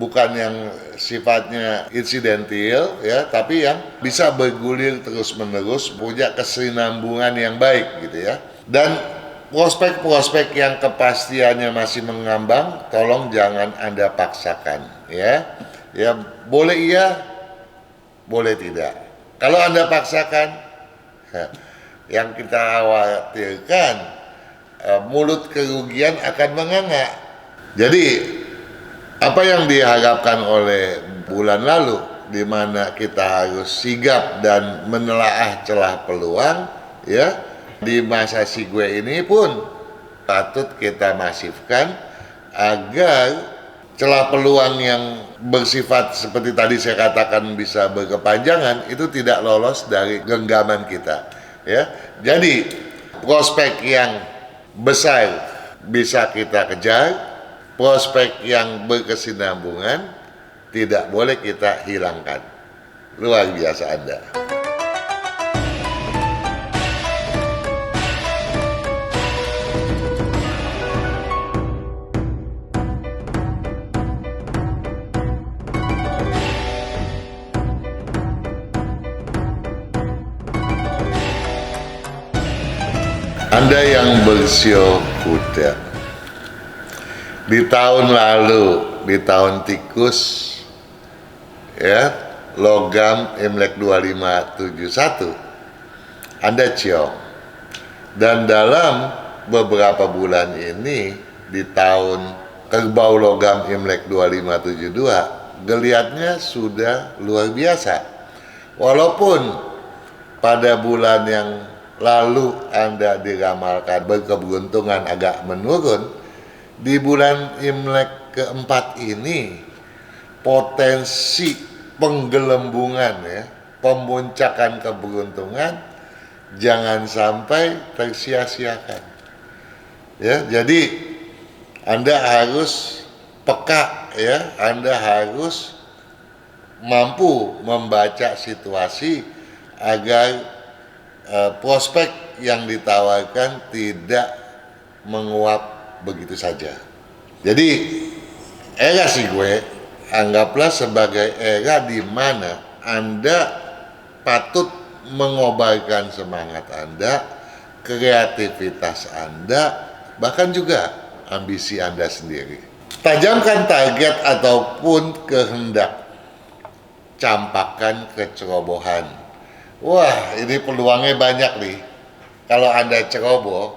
bukan yang sifatnya insidentil, ya, tapi yang bisa bergulir terus-menerus, punya kesinambungan yang baik gitu ya. Dan prospek-prospek yang kepastiannya masih mengambang, tolong jangan Anda paksakan, ya. Ya, boleh iya, boleh tidak. Kalau Anda paksakan, yang kita khawatirkan mulut kerugian akan menganga. Jadi apa yang diharapkan oleh bulan lalu, di mana kita harus sigap dan menelaah celah peluang, ya, di masa Sigwe ini pun patut kita masifkan agar celah peluang yang bersifat seperti tadi saya katakan bisa berkepanjangan itu tidak lolos dari genggaman kita, ya. Jadi prospek yang besar bisa kita kejar, prospek yang berkesinambungan tidak boleh kita hilangkan. Luar biasa Anda. Anda yang bersio kuda, di tahun lalu, di tahun tikus, ya, logam Imlek 2571, Anda ciong. Dan dalam beberapa bulan ini, di tahun kerbau logam Imlek 2572, geliatnya sudah luar biasa. Walaupun pada bulan yang lalu Anda diramalkan berkeberuntungan agak menurun, di bulan Imlek keempat ini potensi penggelembungan, ya, pemuncakan keberuntungan jangan sampai tersia-siakan, ya. Jadi Anda harus peka, ya, Anda harus mampu membaca situasi agar prospek yang ditawarkan tidak menguap begitu saja. Jadi era Sigwe anggaplah sebagai era di mana Anda patut mengobarkan semangat Anda, kreativitas Anda, bahkan juga ambisi Anda sendiri. Tajamkan target ataupun kehendak, campakkan kecerobohan. Wah, ini peluangnya banyak nih. Kalau Anda ceroboh,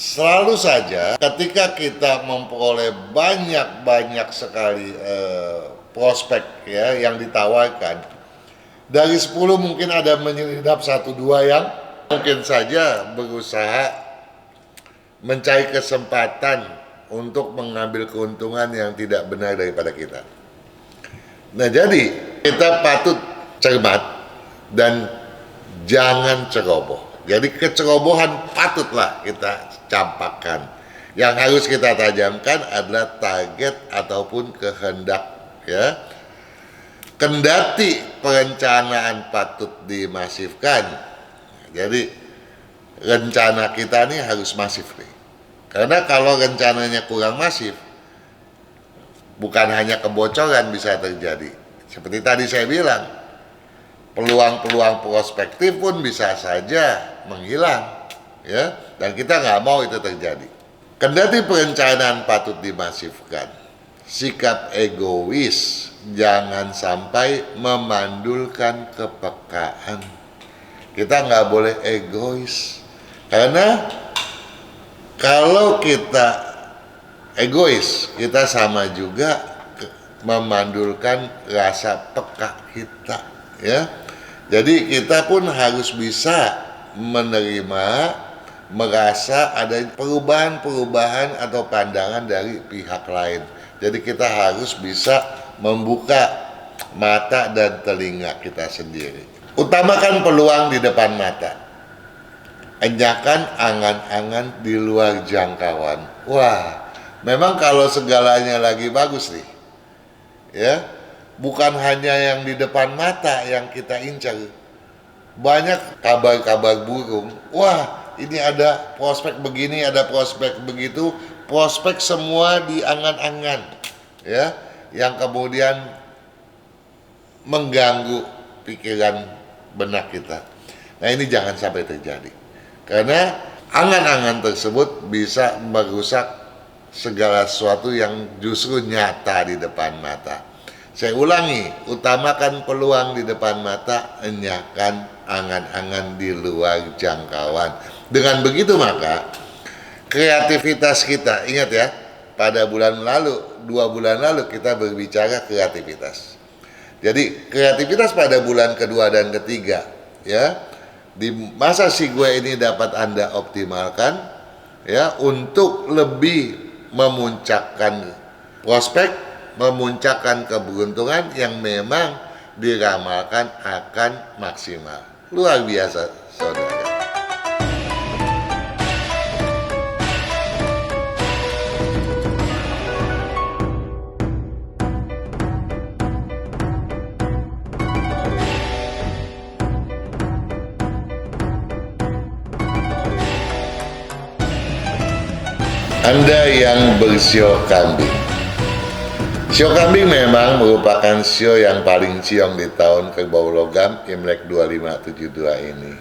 Selalu saja ketika kita memperoleh banyak sekali prospek ya yang ditawarkan, dari 10 mungkin ada menyelidap 1-2 yang mungkin saja berusaha mencari kesempatan untuk mengambil keuntungan yang tidak benar daripada kita. Nah, jadi kita patut cermat dan jangan ceroboh. Jadi kecerobohan patutlah kita campakkan. Yang harus kita tajamkan adalah target ataupun kehendak, ya. Kendati perencanaan patut dimasifkan. Jadi rencana kita ini harus masif nih. Karena kalau rencananya kurang masif, bukan hanya kebocoran bisa terjadi. Seperti tadi saya bilang, peluang-peluang prospektif pun bisa saja menghilang, ya. Dan kita nggak mau itu terjadi. Kendati perencanaan patut dimasifkan, sikap egois jangan sampai memandulkan kepekaan. Kita nggak boleh egois, karena kalau kita egois, kita sama juga memandulkan rasa peka kita, ya. Jadi kita pun harus bisa menerima, merasa ada perubahan-perubahan atau pandangan dari pihak lain. Jadi kita harus bisa membuka mata dan telinga kita sendiri. Utamakan peluang di depan mata. Enyakan angan-angan di luar jangkauan. Wah, memang kalau segalanya lagi bagus nih, ya, bukan hanya yang di depan mata yang kita incar. Banyak kabar-kabar burung. Wah, ini ada prospek begini, ada prospek begitu. Prospek semua di angan-angan, ya, yang kemudian mengganggu pikiran benak kita. Nah, ini jangan sampai terjadi. Karena angan-angan tersebut bisa merusak segala sesuatu yang justru nyata di depan mata. Saya ulangi, utamakan peluang di depan mata, enyahkan angan-angan di luar jangkauan. Dengan begitu maka kreativitas kita, ingat ya, pada bulan lalu, 2 bulan lalu kita berbicara kreativitas. Jadi kreativitas pada bulan kedua dan ketiga, ya, di masa si gue ini dapat Anda optimalkan, ya, untuk lebih memuncakkan prospek, memuncakkan keberuntungan yang memang diramalkan akan maksimal. Luar biasa, saudara. Anda yang bersio kambing. Sio kambing memang merupakan sio yang paling ciong di tahun Kerbau Logam Imlek 2572 ini.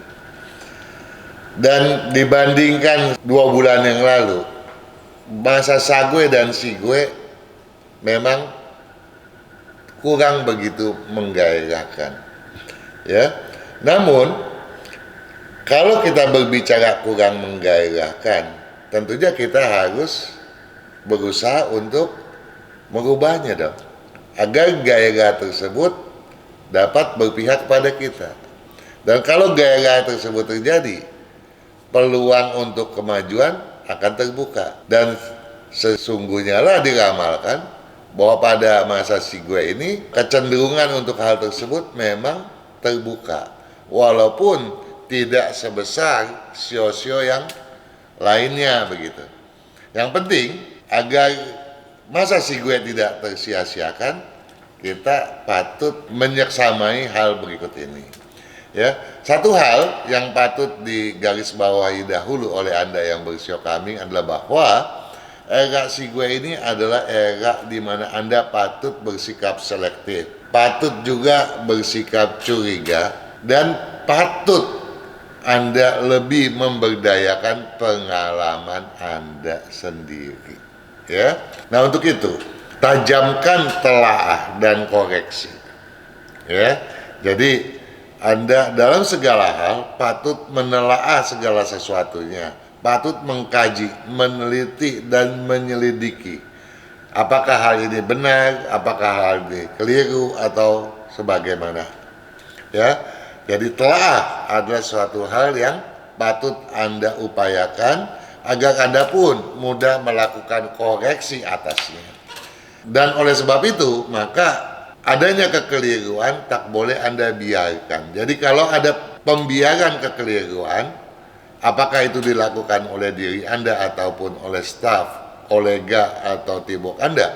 Dan dibandingkan 2 bulan yang lalu, masa Sagwe dan Sigwe memang kurang begitu menggairahkan, ya. Namun kalau kita berbicara kurang menggairahkan, tentunya kita harus berusaha untuk mengubahnya dong, agar gairah tersebut dapat berpihak pada kita. Dan kalau gairah tersebut terjadi, peluang untuk kemajuan akan terbuka. Dan sesungguhnya lah diramalkan bahwa pada masa Sigwe ini kecenderungan untuk hal tersebut memang terbuka, walaupun tidak sebesar sio-sio yang lainnya begitu. Yang penting agar masa Sigwe tidak tersia-siakan, kita patut menyeksamai hal berikut ini. Ya, satu hal yang patut digarisbawahi dahulu oleh Anda yang bersio kambing adalah bahwa era Sigwe ini adalah era di mana Anda patut bersikap selektif, patut juga bersikap curiga, dan patut Anda lebih memberdayakan pengalaman Anda sendiri, ya. Nah, untuk itu tajamkan telaah dan koreksi, ya. Jadi Anda dalam segala hal patut menelaah segala sesuatunya, patut mengkaji, meneliti, dan menyelidiki apakah hal ini benar, apakah hal ini keliru, atau sebagaimana. Ya, jadi telaah adalah suatu hal yang patut Anda upayakan agar Anda pun mudah melakukan koreksi atasnya. Dan oleh sebab itu, maka adanya kekeliruan tak boleh Anda biarkan. Jadi kalau ada pembiaran kekeliruan, apakah itu dilakukan oleh diri Anda ataupun oleh staf, kolega, atau tim Anda,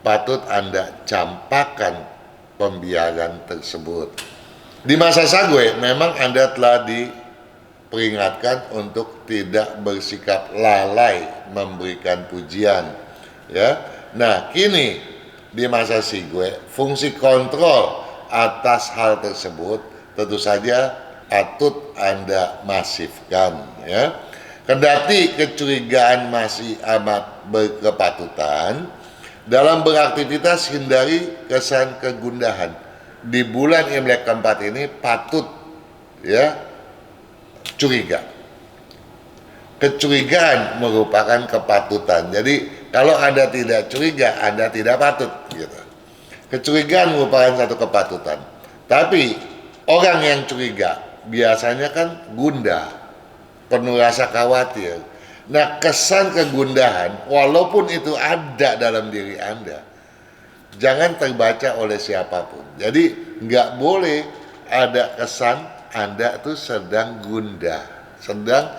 patut Anda campakkan pembiaran tersebut. Di masa Sagwe memang Anda telah diperingatkan untuk tidak bersikap lalai memberikan pujian, ya. Nah, kini di masa Sigwe, fungsi kontrol atas hal tersebut tentu saja patut Anda masifkan, ya. Kendati kecurigaan masih amat berkepatutan, dalam beraktivitas hindari kesan kegundahan. Di bulan Imlek keempat ini patut, ya, curiga. Kecurigaan merupakan kepatutan. Jadi kalau Anda tidak curiga, Anda tidak patut, gitu. Kecurigaan merupakan satu kepatutan. Tapi orang yang curiga biasanya kan gundah, penuh rasa khawatir. Nah, kesan kegundahan walaupun itu ada dalam diri Anda, jangan terbaca oleh siapapun. Jadi nggak boleh ada kesan Anda itu sedang gundah, sedang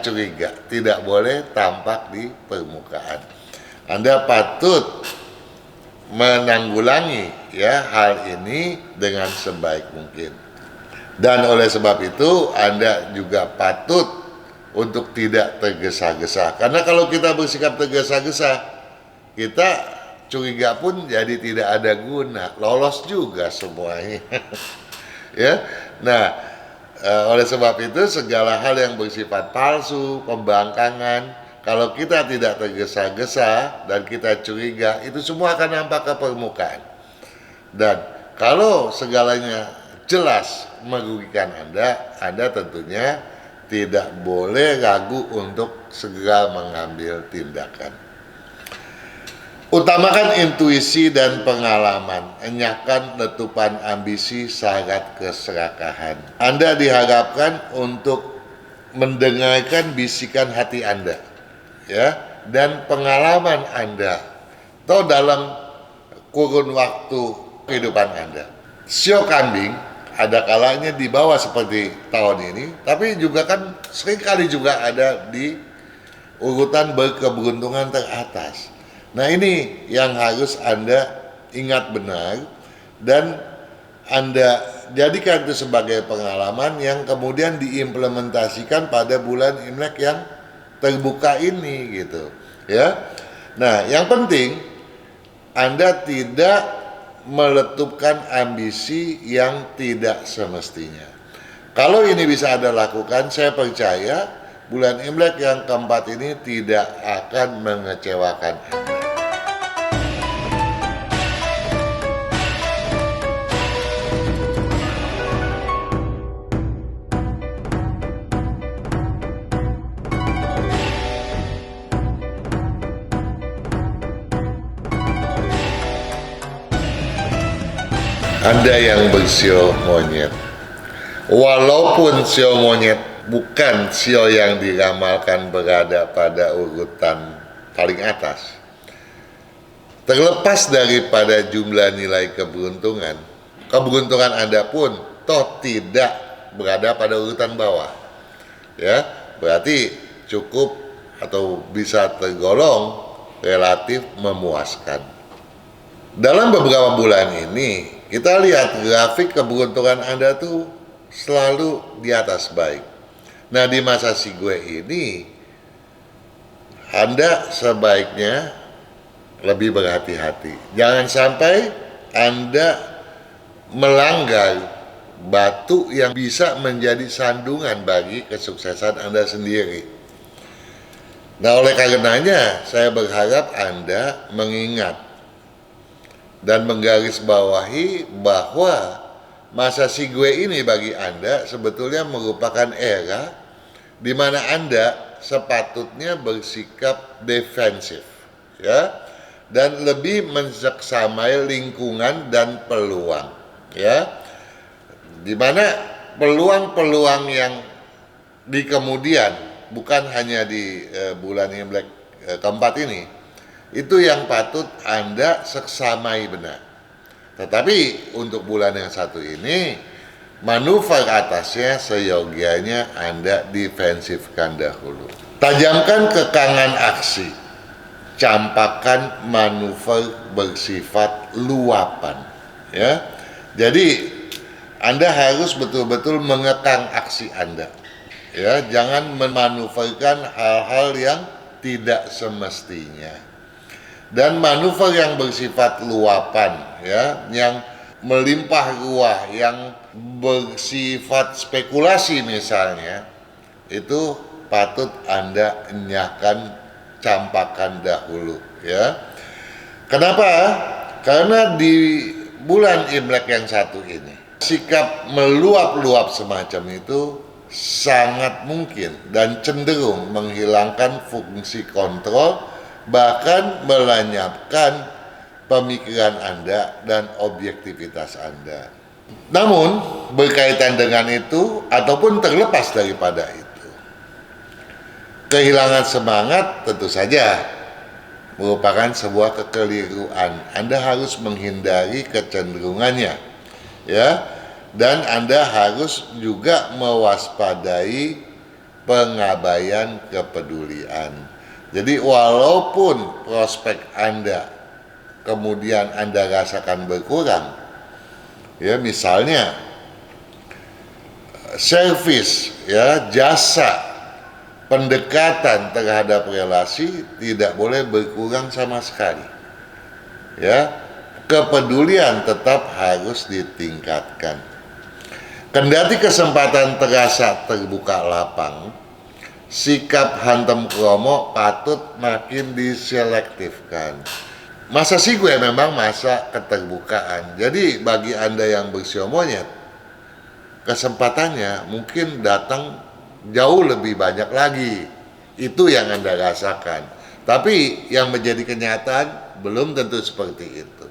curiga. Tidak boleh tampak di permukaan. Anda patut menanggulangi, ya, hal ini dengan sebaik mungkin. Dan oleh sebab itu Anda juga patut untuk tidak tergesa-gesa. Karena kalau kita bersikap tergesa-gesa, kita curiga pun jadi tidak ada guna, lolos juga semuanya. Ya, nah, oleh sebab itu segala hal yang bersifat palsu, pembangkangan, kalau kita tidak tergesa-gesa dan kita curiga, itu semua akan nampak ke permukaan. Dan kalau segalanya jelas merugikan Anda tentunya tidak boleh ragu untuk segera mengambil tindakan. Utamakan intuisi dan pengalaman, enyahkan letupan ambisi syarat keserakahan. Anda diharapkan untuk mendengarkan bisikan hati Anda, ya, dan pengalaman Anda atau dalam kurun waktu kehidupan Anda. Sio kambing ada kalanya di bawah seperti tahun ini, tapi juga kan seringkali juga ada di urutan berkeberuntungan teratas. Nah, ini yang harus Anda ingat benar dan Anda jadikan itu sebagai pengalaman yang kemudian diimplementasikan pada bulan Imlek yang terbuka ini, gitu, ya. Nah, yang penting Anda tidak meletupkan ambisi yang tidak semestinya. Kalau ini bisa Anda lakukan, saya percaya bulan Imlek yang keempat ini tidak akan mengecewakan Anda. Anda yang bersio monyet, walaupun sio monyet bukan sio yang diramalkan berada pada urutan paling atas, terlepas daripada jumlah nilai keberuntungan Anda pun toh tidak berada pada urutan bawah, ya, berarti cukup atau bisa tergolong relatif memuaskan. Dalam beberapa bulan ini kita lihat grafik keberuntungan Anda tuh selalu di atas baik. Nah, di masa Sigwe ini Anda sebaiknya lebih berhati-hati. Jangan sampai Anda melanggar batu yang bisa menjadi sandungan bagi kesuksesan Anda sendiri. Nah, oleh karenanya saya berharap Anda mengingat dan menggarisbawahi bahwa masa Sigwe ini bagi Anda sebetulnya merupakan era di mana Anda sepatutnya bersikap defensif, ya, dan lebih menseksamai lingkungan dan peluang, ya, di mana peluang-peluang yang di kemudian, bukan hanya di bulan Imlek keempat ini, itu yang patut Anda seksamai benar. Tetapi untuk bulan yang satu ini, manuver atasnya seyogianya Anda defensifkan dahulu. Tajamkan kekangan aksi, campakkan manuver bersifat luapan, ya. Jadi Anda harus betul-betul mengekang aksi Anda, ya. Jangan memanuverkan hal-hal yang tidak semestinya. Dan manuver yang bersifat luapan, ya, yang melimpah ruah, yang bersifat spekulasi misalnya, itu patut Anda enyahkan, campakkan dahulu, ya. Kenapa? Karena di bulan Imlek yang satu ini, sikap meluap-luap semacam itu sangat mungkin dan cenderung menghilangkan fungsi kontrol, bahkan melenyapkan pemikiran Anda dan objektivitas Anda. Namun, berkaitan dengan itu ataupun terlepas daripada itu, kehilangan semangat tentu saja merupakan sebuah kekeliruan. Anda harus menghindari kecenderungannya, ya, dan Anda harus juga mewaspadai pengabaian kepedulian. Jadi walaupun prospek Anda kemudian Anda rasakan berkurang, ya, misalnya servis, ya, jasa, pendekatan terhadap relasi tidak boleh berkurang sama sekali, ya. Kepedulian tetap harus ditingkatkan. Kendati kesempatan terasa terbuka lapang, sikap hantam kromo patut makin diselektifkan. Masa sigue memang masa keterbukaan. Jadi bagi Anda yang bersio monyet, kesempatannya mungkin datang jauh lebih banyak lagi. Itu yang Anda rasakan. Tapi yang menjadi kenyataan belum tentu seperti itu.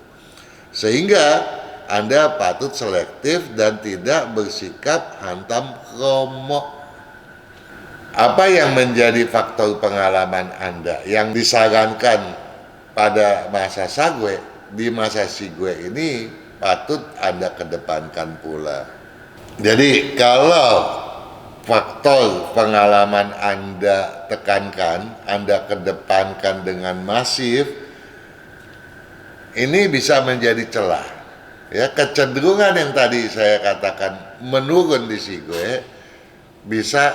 Sehingga Anda patut selektif dan tidak bersikap hantam kromo. Apa yang menjadi faktor pengalaman Anda yang disarankan pada masa sagwe, di masa sigwe ini patut Anda kedepankan pula. Jadi kalau faktor pengalaman Anda tekankan, Anda kedepankan dengan masif, ini bisa menjadi celah, ya. Kecenderungan yang tadi saya katakan menurun di sigwe bisa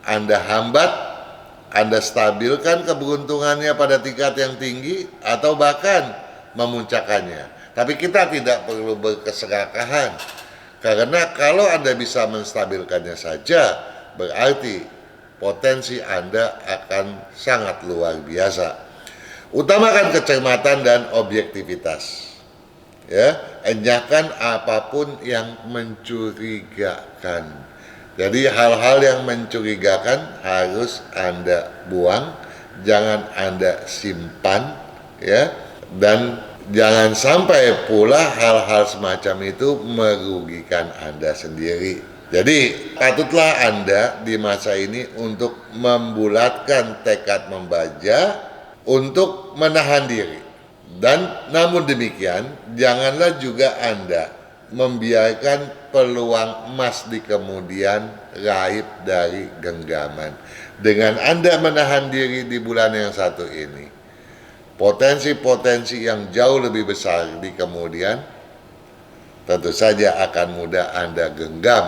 Anda hambat, Anda stabilkan keberuntungannya pada tingkat yang tinggi atau bahkan memuncakkannya. Tapi kita tidak perlu berkeserakahan, karena kalau Anda bisa menstabilkannya saja, berarti potensi Anda akan sangat luar biasa. Utamakan kecermatan dan objektivitas, ya. Enyahkan apapun yang mencurigakan. Jadi hal-hal yang mencurigakan harus Anda buang, jangan Anda simpan, ya. Dan jangan sampai pula hal-hal semacam itu merugikan Anda sendiri. Jadi patutlah Anda di masa ini untuk membulatkan tekad membaca, untuk menahan diri. Dan namun demikian, janganlah juga Anda membiarkan peluang emas di kemudian raib dari genggaman. Dengan Anda menahan diri di bulan yang satu ini, potensi-potensi yang jauh lebih besar di kemudian tentu saja akan mudah Anda genggam,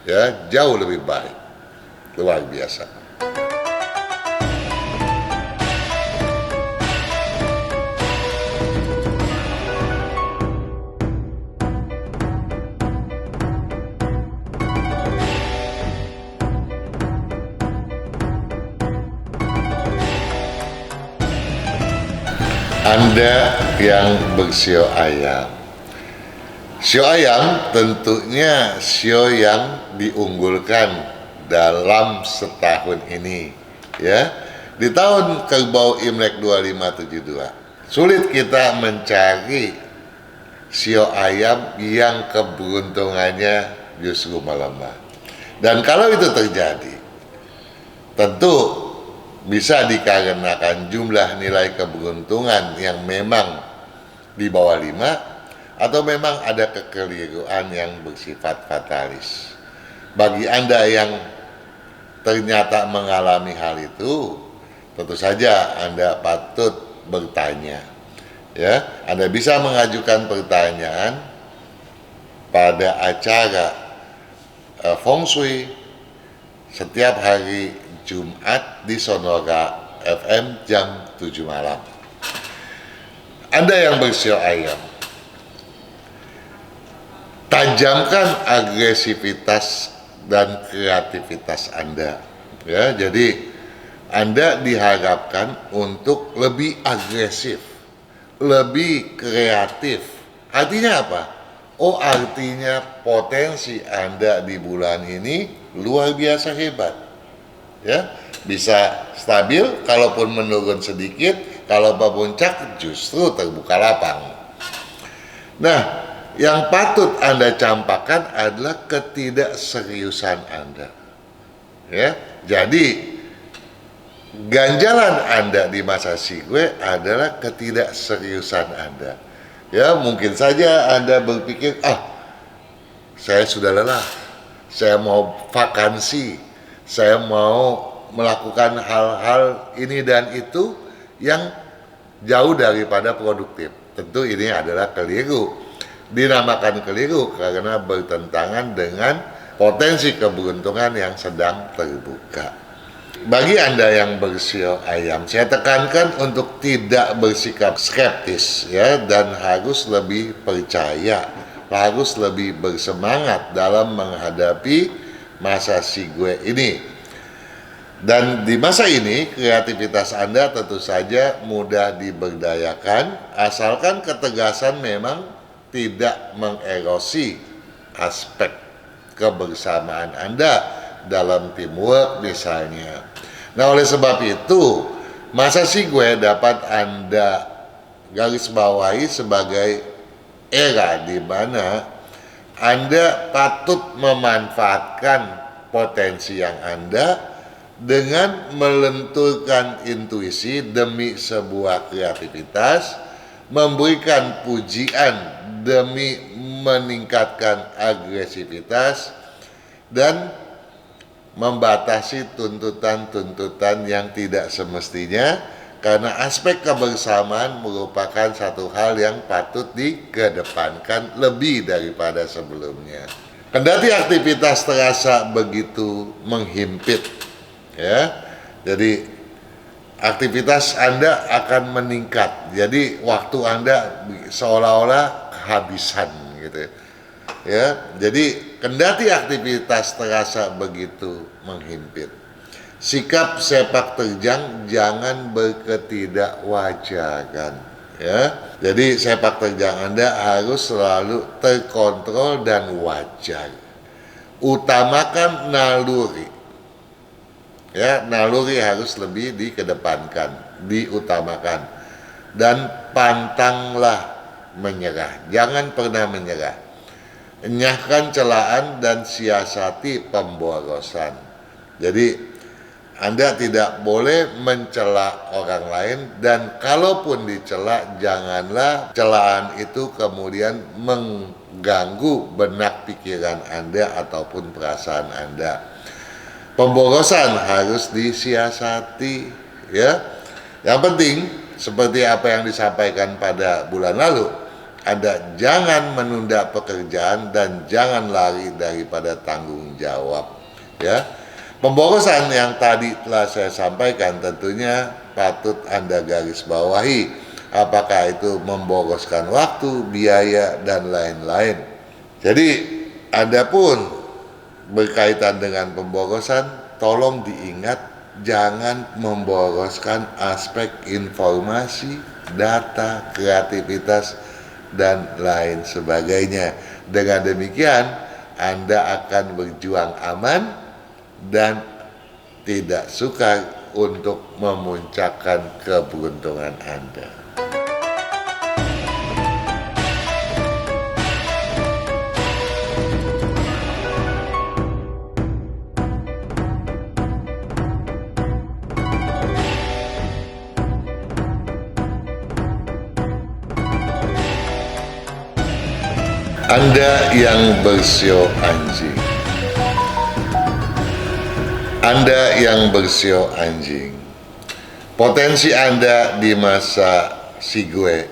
ya, jauh lebih baik. Luar biasa. Anda yang bersio ayam. Sio ayam tentunya sio yang diunggulkan dalam setahun ini, ya. Di tahun kerbau Imlek 2572, sulit kita mencari sio ayam yang keberuntungannya justru melemah. Dan kalau itu terjadi, tentu bisa dikarenakan jumlah nilai keberuntungan yang memang di bawah 5, atau memang ada kekeliruan yang bersifat fatalis. Bagi Anda yang ternyata mengalami hal itu, tentu saja Anda patut bertanya. Ya, Anda bisa mengajukan pertanyaan pada acara Feng Shui setiap hari Jumat di Sonora FM jam 7 malam. Anda yang bersio ayam, tajamkan agresivitas dan kreativitas Anda. Ya, jadi Anda diharapkan untuk lebih agresif, lebih kreatif. Artinya apa? Oh, artinya potensi Anda di bulan ini luar biasa hebat. Ya, bisa stabil, kalaupun menurun sedikit, kalau puncak justru terbuka lapang. Nah, yang patut Anda campakkan adalah ketidakseriusan Anda. Ya, jadi ganjalan Anda di masa Sigwe adalah ketidakseriusan Anda. Ya, mungkin saja Anda berpikir, saya sudah lelah, saya mau vakansi, saya mau melakukan hal-hal ini dan itu yang jauh daripada produktif. Tentu ini adalah keliru. Dinamakan keliru karena bertentangan dengan potensi keberuntungan yang sedang terbuka. Bagi Anda yang bersio ayam, saya tekankan untuk tidak bersikap skeptis, ya, dan harus lebih percaya, harus lebih bersemangat dalam menghadapi masa Sigwe ini. Dan di masa ini kreativitas Anda tentu saja mudah diberdayakan, asalkan ketegasan memang tidak mengerosi aspek kebersamaan Anda dalam teamwork misalnya. Nah, oleh sebab itu, masa Sigwe dapat Anda garis bawahi sebagai era di mana Anda patut memanfaatkan potensi yang Anda dengan melenturkan intuisi demi sebuah kreativitas, memberikan pujian demi meningkatkan agresivitas, dan membatasi tuntutan-tuntutan yang tidak semestinya, karena aspek kebersamaan merupakan satu hal yang patut dikedepankan lebih daripada sebelumnya. Kendati aktivitas terasa begitu menghimpit, ya, jadi aktivitas Anda akan meningkat, jadi waktu Anda seolah-olah kehabisan gitu. Ya, jadi kendati aktivitas terasa begitu menghimpit, sikap sepak terjang jangan berketidakwajaran. Ya, jadi sepak terjang Anda harus selalu terkontrol dan wajar. Utamakan naluri. Ya, naluri harus lebih dikedepankan, diutamakan, dan pantanglah menyerah. Jangan pernah menyerah. Enyahkan celaan dan siasati pemborosan. Jadi Anda tidak boleh mencela orang lain, dan kalaupun dicela, janganlah celaan itu kemudian mengganggu benak pikiran Anda ataupun perasaan Anda. Pemborosan harus disiasati, ya. Yang penting seperti apa yang disampaikan pada bulan lalu, Anda jangan menunda pekerjaan dan jangan lari daripada tanggung jawab. Ya, pemborosan yang tadi telah saya sampaikan tentunya patut Anda garis bawahi. Apakah itu memboroskan waktu, biaya, dan lain-lain. Jadi Anda pun berkaitan dengan pemborosan, tolong diingat jangan memboroskan aspek informasi, data, kreativitas, dan lain sebagainya. Dengan demikian Anda akan berjuang aman, dan tidak sukar untuk memuncakkan keberuntungan Anda. Anda yang bersio anjing. Anda yang bersio anjing. Potensi Anda di masa Sigwe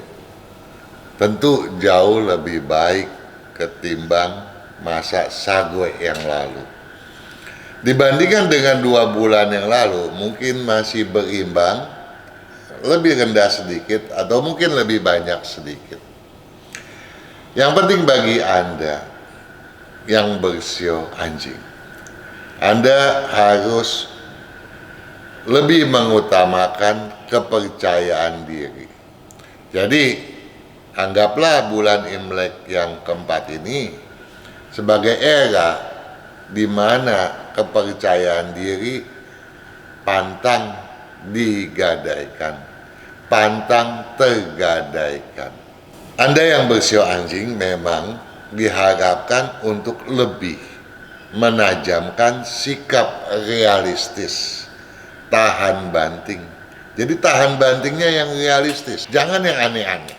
tentu jauh lebih baik ketimbang masa Sagwe yang lalu. Dibandingkan dengan 2 bulan yang lalu, mungkin masih berimbang, lebih rendah sedikit atau mungkin lebih banyak sedikit. Yang penting bagi Anda yang bersio anjing, Anda harus lebih mengutamakan kepercayaan diri. Jadi, anggaplah bulan Imlek yang keempat ini sebagai era di mana kepercayaan diri pantang digadaikan, pantang tergadaikan. Anda yang bersio anjing memang diharapkan untuk lebih menajamkan sikap realistis, tahan banting. Jadi tahan bantingnya yang realistis, jangan yang aneh-aneh.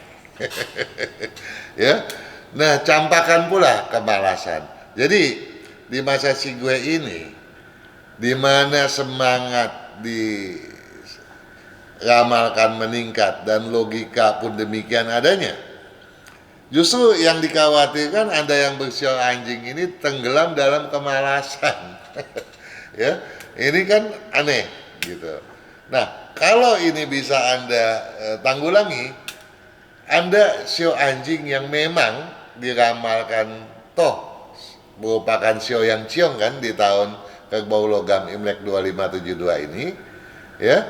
Ya. Nah, campakan pula kemalasan. Jadi di masa Sigwe ini, di mana semangat diramalkan meningkat dan logika pun demikian adanya, justru yang dikhawatirkan Anda yang bersio anjing ini tenggelam dalam kemalasan. Ya, ini kan aneh gitu. Nah, kalau ini bisa Anda tanggulangi, Anda sio anjing yang memang diramalkan toh merupakan sio yang ciong kan di tahun kerbau logam Imlek 2572 ini, ya.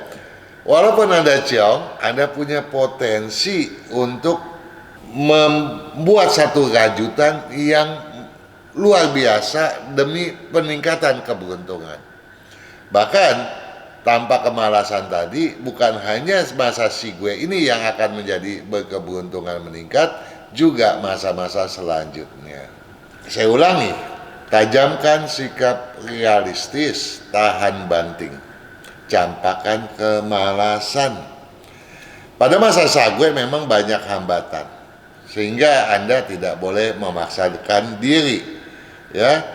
Walaupun Anda ciong, Anda punya potensi untuk membuat satu rajutan yang luar biasa demi peningkatan keberuntungan. Bahkan tanpa kemalasan tadi, bukan hanya masa Sigwe ini yang akan menjadi berkeberuntungan meningkat, juga masa-masa selanjutnya. Saya ulangi, tajamkan sikap realistis, tahan banting, campakan kemalasan. Pada masa Sagwe memang banyak hambatan, sehingga Anda tidak boleh memaksakan diri, ya,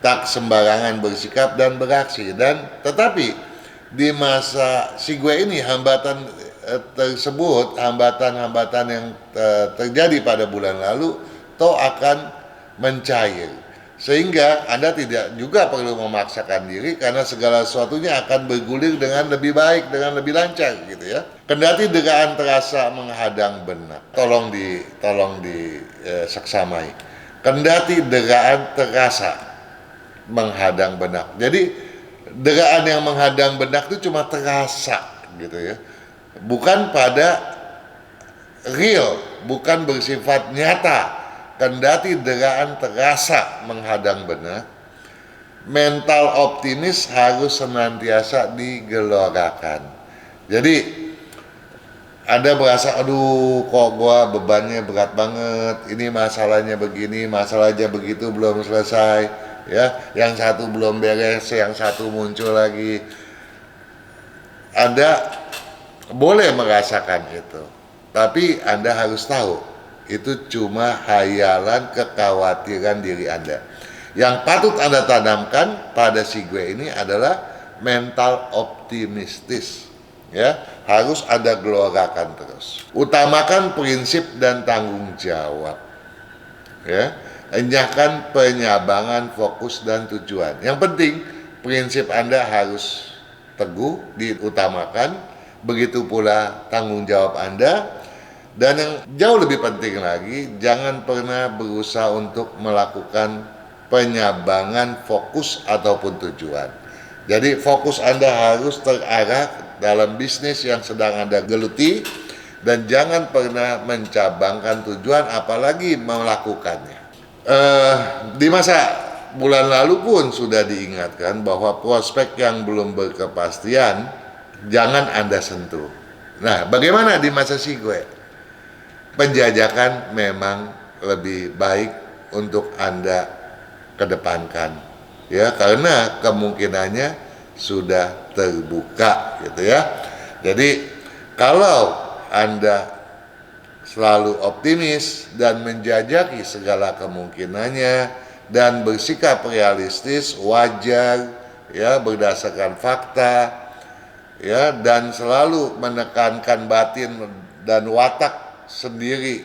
tak sembarangan bersikap dan beraksi. Dan tetapi di masa Sigwe ini hambatan tersebut, hambatan-hambatan yang terjadi pada bulan lalu, toh akan mencair, sehingga Anda tidak juga perlu memaksakan diri karena segala sesuatunya akan bergulir dengan lebih baik, dengan lebih lancar gitu ya. Kendati degaan terasa menghadang benak, tolong saksamai. Kendati degaan terasa menghadang benak. Jadi degaan yang menghadang benak itu cuma terasa gitu ya. Bukan pada real, bukan bersifat nyata. Kendati degaan terasa menghadang benak, mental optimis harus senantiasa digelorakan. Jadi Anda berasa, aduh kok gua bebannya berat banget, ini masalahnya begini, masalahnya begitu, belum selesai, ya, yang satu belum beres, yang satu muncul lagi. Anda boleh merasakan itu, tapi Anda harus tahu itu cuma hayalan kekhawatiran diri Anda. Yang patut Anda tanamkan pada Sigwe ini adalah mental optimistis, ya, harus Anda gelorakan terus. Utamakan prinsip dan tanggung jawab, ya, enyahkan penyabangan fokus dan tujuan. Yang penting prinsip Anda harus teguh diutamakan, begitu pula tanggung jawab Anda. Dan yang jauh lebih penting lagi, jangan pernah berusaha untuk melakukan penyabangan fokus ataupun tujuan. Jadi fokus Anda harus terarah dalam bisnis yang sedang Anda geluti, dan jangan pernah mencabangkan tujuan apalagi melakukannya. Di masa bulan lalu pun sudah diingatkan bahwa prospek yang belum berkepastian jangan Anda sentuh. Nah, bagaimana di masa Sigwe? Penjajakan memang lebih baik untuk Anda kedepankan, ya, karena kemungkinannya sudah terbuka, gitu ya. Jadi kalau Anda selalu optimis dan menjajaki segala kemungkinannya dan bersikap realistis, wajar, ya, berdasarkan fakta, ya, dan selalu menekankan batin dan watak sendiri,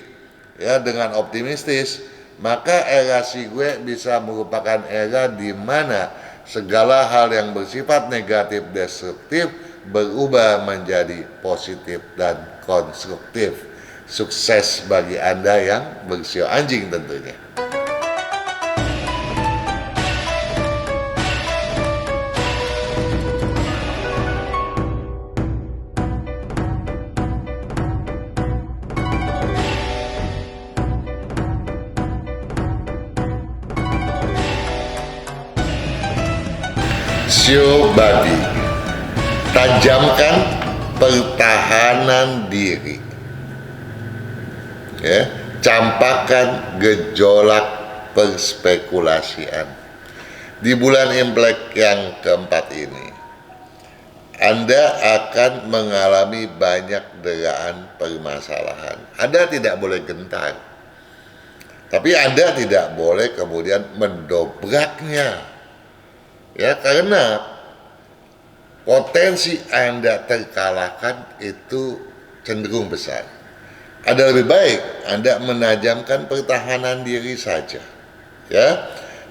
ya, dengan optimistis, maka era Sigwe bisa merupakan era di mana segala hal yang bersifat negatif destruktif berubah menjadi positif dan konstruktif. Sukses bagi Anda yang bersio anjing tentunya. Sio babi, tajamkan pertahanan diri, ya, campakkan gejolak perspekulasian. Di bulan Imlek yang keempat ini, Anda akan mengalami banyak deraan permasalahan. Anda tidak boleh gentar, tapi Anda tidak boleh kemudian mendobraknya, ya, karena potensi Anda terkalahkan itu cenderung besar. Ada lebih baik Anda menajamkan pertahanan diri saja, ya,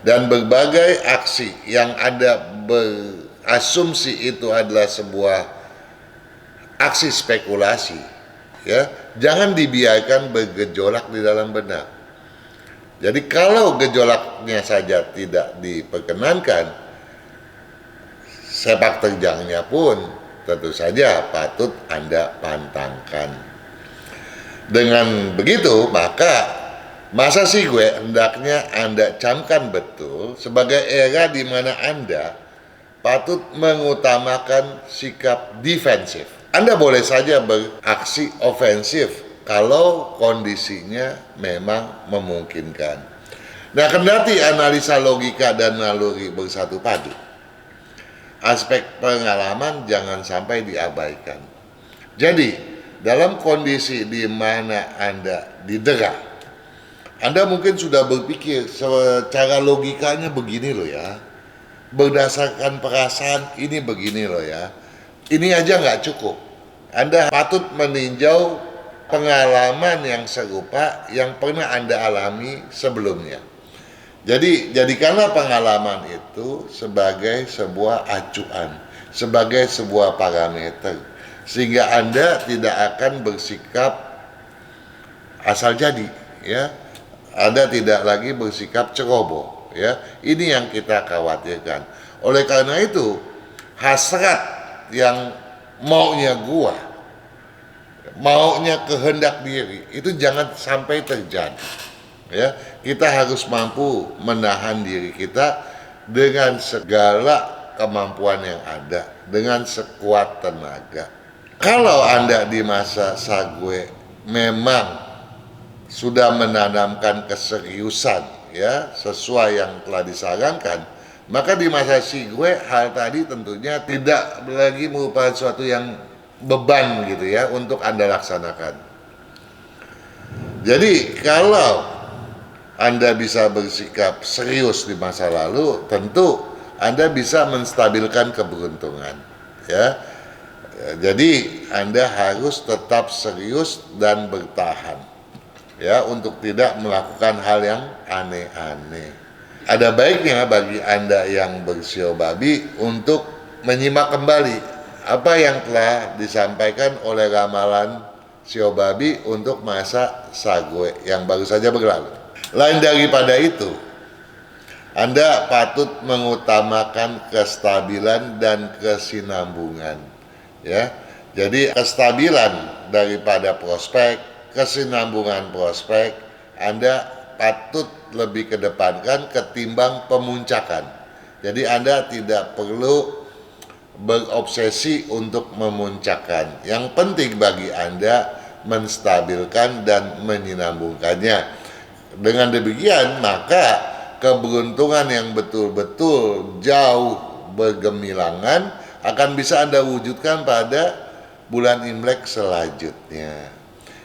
dan berbagai aksi yang Anda berasumsi itu adalah sebuah aksi spekulasi, ya, jangan dibiarkan bergejolak di dalam benak. Jadi kalau gejolaknya saja tidak diperkenankan, sepak terjangnya pun tentu saja patut Anda pantangkan. Dengan begitu, maka masa Sigwe hendaknya Anda camkan betul sebagai era di mana Anda patut mengutamakan sikap defensif. Anda boleh saja beraksi ofensif kalau kondisinya memang memungkinkan. Nah, kendati analisa logika dan naluri bersatu padu, aspek pengalaman jangan sampai diabaikan. Jadi, dalam kondisi di mana Anda didera, Anda mungkin sudah berpikir secara logikanya begini loh ya, berdasarkan perasaan ini begini loh ya, ini aja nggak cukup. Anda patut meninjau pengalaman yang serupa yang pernah Anda alami sebelumnya. Jadi, jadikanlah pengalaman itu sebagai sebuah acuan, sebagai sebuah parameter, sehingga Anda tidak akan bersikap asal jadi, ya. Anda tidak lagi bersikap ceroboh, ya. Ini yang kita khawatirkan. Oleh karena itu, hasrat yang maunya gua, maunya kehendak diri, itu jangan sampai terjadi. Ya, kita harus mampu menahan diri kita dengan segala kemampuan yang ada, dengan sekuat tenaga. Kalau Anda di masa Sagwe memang sudah menanamkan keseriusan, ya, sesuai yang telah disarankan, maka di masa Sigwe hal tadi tentunya tidak lagi merupakan suatu yang beban gitu ya untuk Anda laksanakan. Jadi kalau Anda bisa bersikap serius di masa lalu, tentu Anda bisa menstabilkan keberuntungan, ya. Jadi Anda harus tetap serius dan bertahan, ya, untuk tidak melakukan hal yang aneh-aneh. Ada baiknya bagi Anda yang bersio babi untuk menyimak kembali apa yang telah disampaikan oleh ramalan sio babi untuk masa Sagwe yang baru saja berlalu. Lain daripada itu, Anda patut mengutamakan kestabilan dan kesinambungan, ya. Jadi kestabilan daripada prospek, kesinambungan prospek, Anda patut lebih kedepankan ketimbang pemuncakan. Jadi Anda tidak perlu berobsesi untuk memuncakkan. Yang penting bagi Anda menstabilkan dan menyinambungkannya. Dengan demikian maka keberuntungan yang betul-betul jauh bergemilangan akan bisa Anda wujudkan pada bulan Imlek selanjutnya.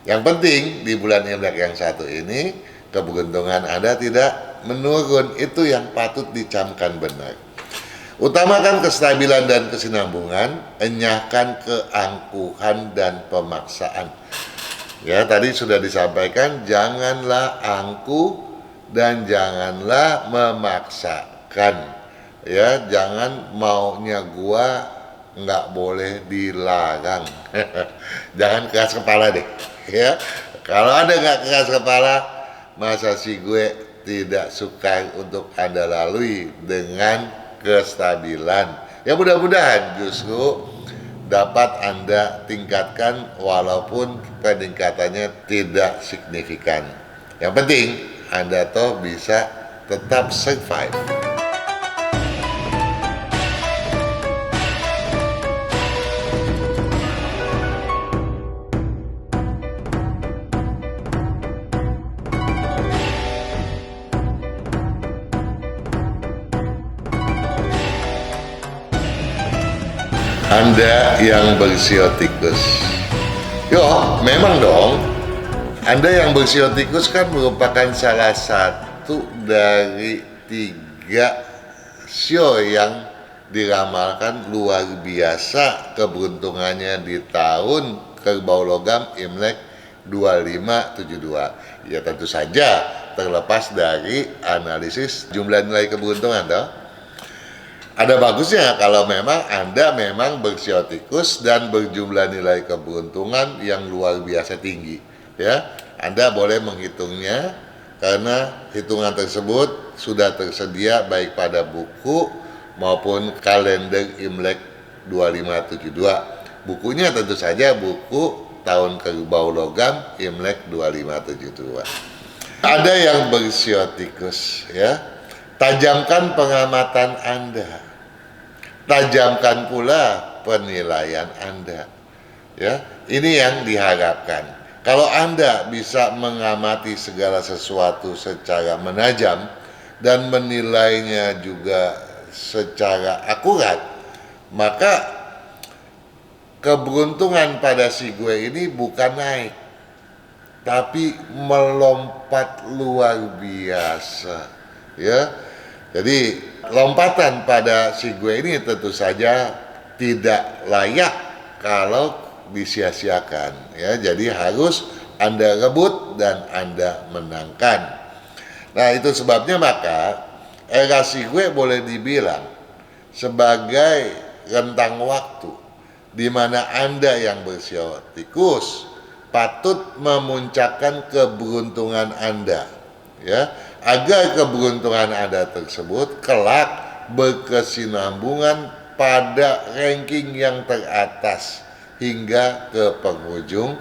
Yang penting di bulan Imlek yang satu ini keberuntungan Anda tidak menurun. Itu yang patut dicamkan benar. Utamakan kestabilan dan kesinambungan, enyahkan keangkuhan dan pemaksaan. Ya, tadi sudah disampaikan, janganlah angkuh dan janganlah memaksakan. Ya, jangan maunya gua nggak boleh dilarang. Jangan keras kepala deh. Ya, kalau Anda nggak keras kepala, masa sih gue tidak suka untuk Anda lalui dengan kestabilan. Ya, mudah-mudahan justru dapat Anda tingkatkan walaupun peningkatannya tidak signifikan. Yang penting Anda toh bisa tetap survive. Anda yang bersiotikus. Yo, memang dong. Anda yang bersiotikus kan merupakan salah satu dari 3 sio yang diramalkan luar biasa keberuntungannya di tahun Kerbau Logam Imlek 2572. Ya tentu saja terlepas dari analisis jumlah nilai keberuntungan toh. Ada bagusnya kalau memang Anda memang bersiotikus dan berjumlah nilai keberuntungan yang luar biasa tinggi. Ya, Anda boleh menghitungnya karena hitungan tersebut sudah tersedia baik pada buku maupun kalender Imlek 2572. Bukunya tentu saja buku tahun Kerbau Logam Imlek 2572. Ada yang bersiotikus, ya. Tajamkan pengamatan Anda. Tajamkan pula penilaian Anda. Ya, ini yang diharapkan. Kalau Anda bisa mengamati segala sesuatu secara menajam dan menilainya juga secara akurat, maka keberuntungan pada si gue ini bukan naik, tapi melompat luar biasa. Ya, jadi lompatan pada si gue ini tentu saja tidak layak kalau disia-siakan. Ya, jadi harus Anda rebut dan Anda menangkan. Nah, itu sebabnya maka era si gue boleh dibilang sebagai rentang waktu di mana Anda yang bersiotikus patut memuncakkan keberuntungan Anda, ya, agar keberuntungan Anda tersebut kelak berkesinambungan pada ranking yang teratas hingga ke penghujung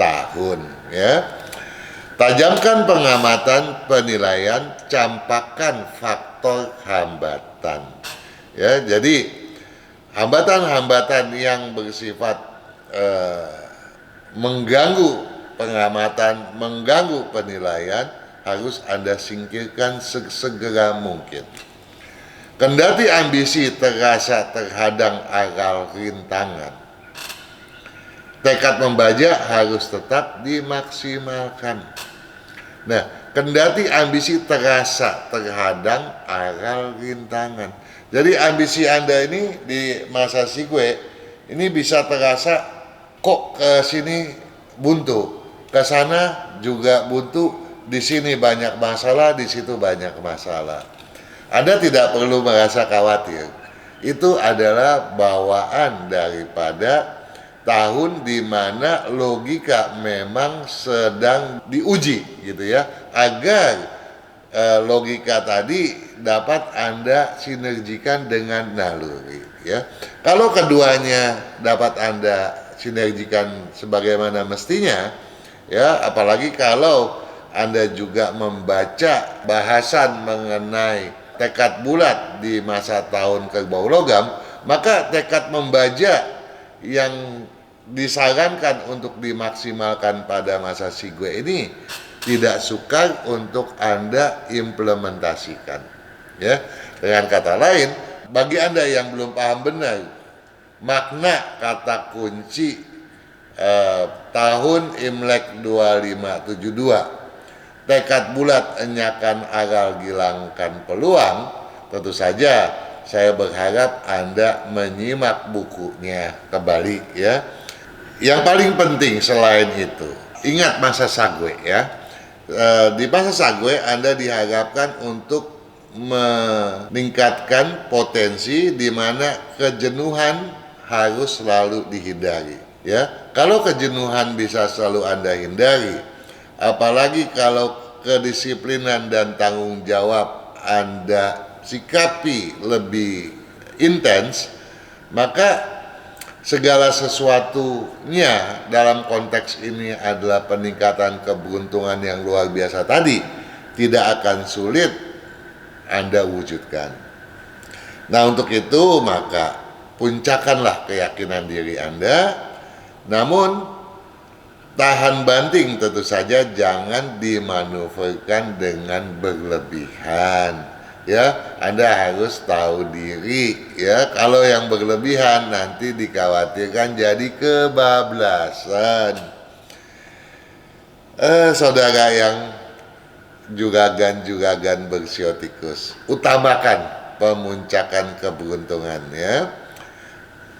tahun, ya. Tajamkan pengamatan, penilaian, campakkan faktor hambatan. Ya, jadi hambatan-hambatan yang bersifat mengganggu pengamatan, mengganggu penilaian harus Anda singkirkan sesegera mungkin. Kendati ambisi terasa terhadang aral rintangan, tekad membaca harus tetap dimaksimalkan. Nah, kendati ambisi terasa terhadang aral rintangan. Jadi ambisi Anda ini di masa si gue ini bisa terasa kok ke sini buntu, ke sana juga buntu. Di sini banyak masalah, di situ banyak masalah. Anda tidak perlu merasa khawatir. Itu adalah bawaan daripada tahun di mana logika memang sedang diuji, gitu ya. Agar logika tadi dapat Anda sinergikan dengan naluri, ya. Kalau keduanya dapat Anda sinergikan sebagaimana mestinya, ya, apalagi kalau Anda juga membaca bahasan mengenai tekad bulat di masa tahun kerbau logam, maka tekad membaca yang disarankan untuk dimaksimalkan pada masa Sigwe ini tidak sukar untuk Anda implementasikan. Ya, dengan kata lain, bagi Anda yang belum paham benar makna kata kunci tahun Imlek 2572, tekad bulat enyakan aral gilangkan peluang, tentu saja saya berharap Anda menyimak bukunya kembali ya. Yang paling penting selain itu, ingat masa Sagwe ya. Di masa Sagwe Anda diharapkan untuk meningkatkan potensi di mana kejenuhan harus selalu dihindari ya. Kalau kejenuhan bisa selalu Anda hindari, apalagi kalau kedisiplinan dan tanggung jawab Anda sikapi lebih intens, maka segala sesuatunya dalam konteks ini adalah peningkatan keberuntungan yang luar biasa tadi tidak akan sulit Anda wujudkan. Nah, untuk itu maka puncakanlah keyakinan diri Anda, namun tahan banting tentu saja jangan dimanuverkan dengan berlebihan. Ya, Anda harus tahu diri ya. Kalau yang berlebihan nanti dikhawatirkan jadi kebablasan. Saudara yang juragan bersiotikus, utamakan pemuncakan keberuntungan ya.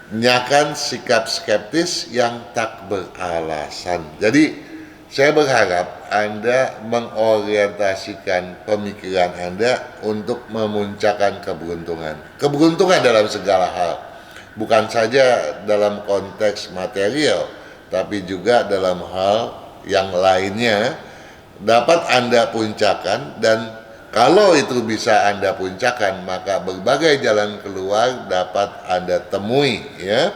Nyakan sikap skeptis yang tak beralasan. Jadi saya berharap Anda mengorientasikan pemikiran Anda untuk memuncakkan keberuntungan. Keberuntungan dalam segala hal, bukan saja dalam konteks material, tapi juga dalam hal yang lainnya dapat Anda puncakkan. Dan kalau itu bisa Anda puncakkan, maka berbagai jalan keluar dapat Anda temui ya.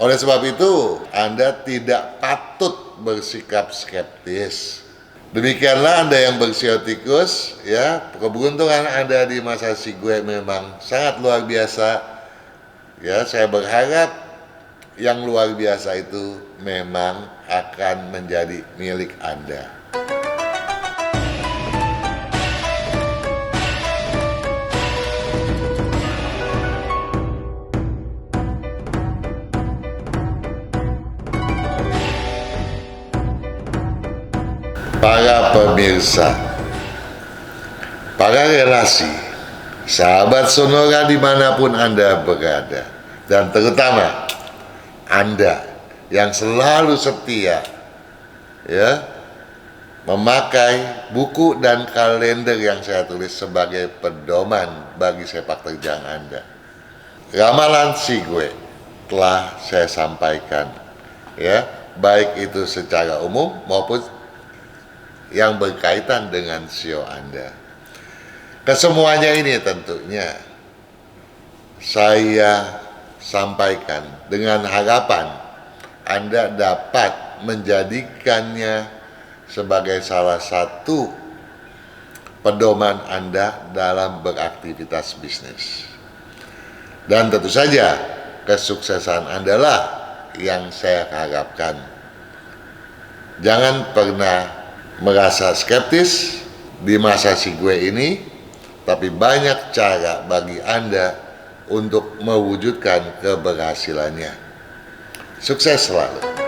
Oleh sebab itu, Anda tidak patut bersikap skeptis. Demikianlah Anda yang bersiotikus ya, keberuntungan Anda di masa Sigwe memang sangat luar biasa. Ya, saya berharap yang luar biasa itu memang akan menjadi milik Anda. Para pemirsa, para relasi, sahabat Sonora dimanapun Anda berada, dan terutama Anda yang selalu setia ya memakai buku dan kalender yang saya tulis sebagai pedoman bagi sepak terjang Anda. Ramalan Sigwe telah saya sampaikan ya, baik itu secara umum maupun yang berkaitan dengan sio Anda. Kesemuanya ini tentunya saya sampaikan dengan harapan Anda dapat menjadikannya sebagai salah satu pedoman Anda dalam beraktivitas bisnis. Dan tentu saja kesuksesan Anda lah yang saya harapkan. Jangan pernah merasa skeptis di masa Sigwe ini, tapi banyak cara bagi Anda untuk mewujudkan keberhasilannya. Sukses selalu.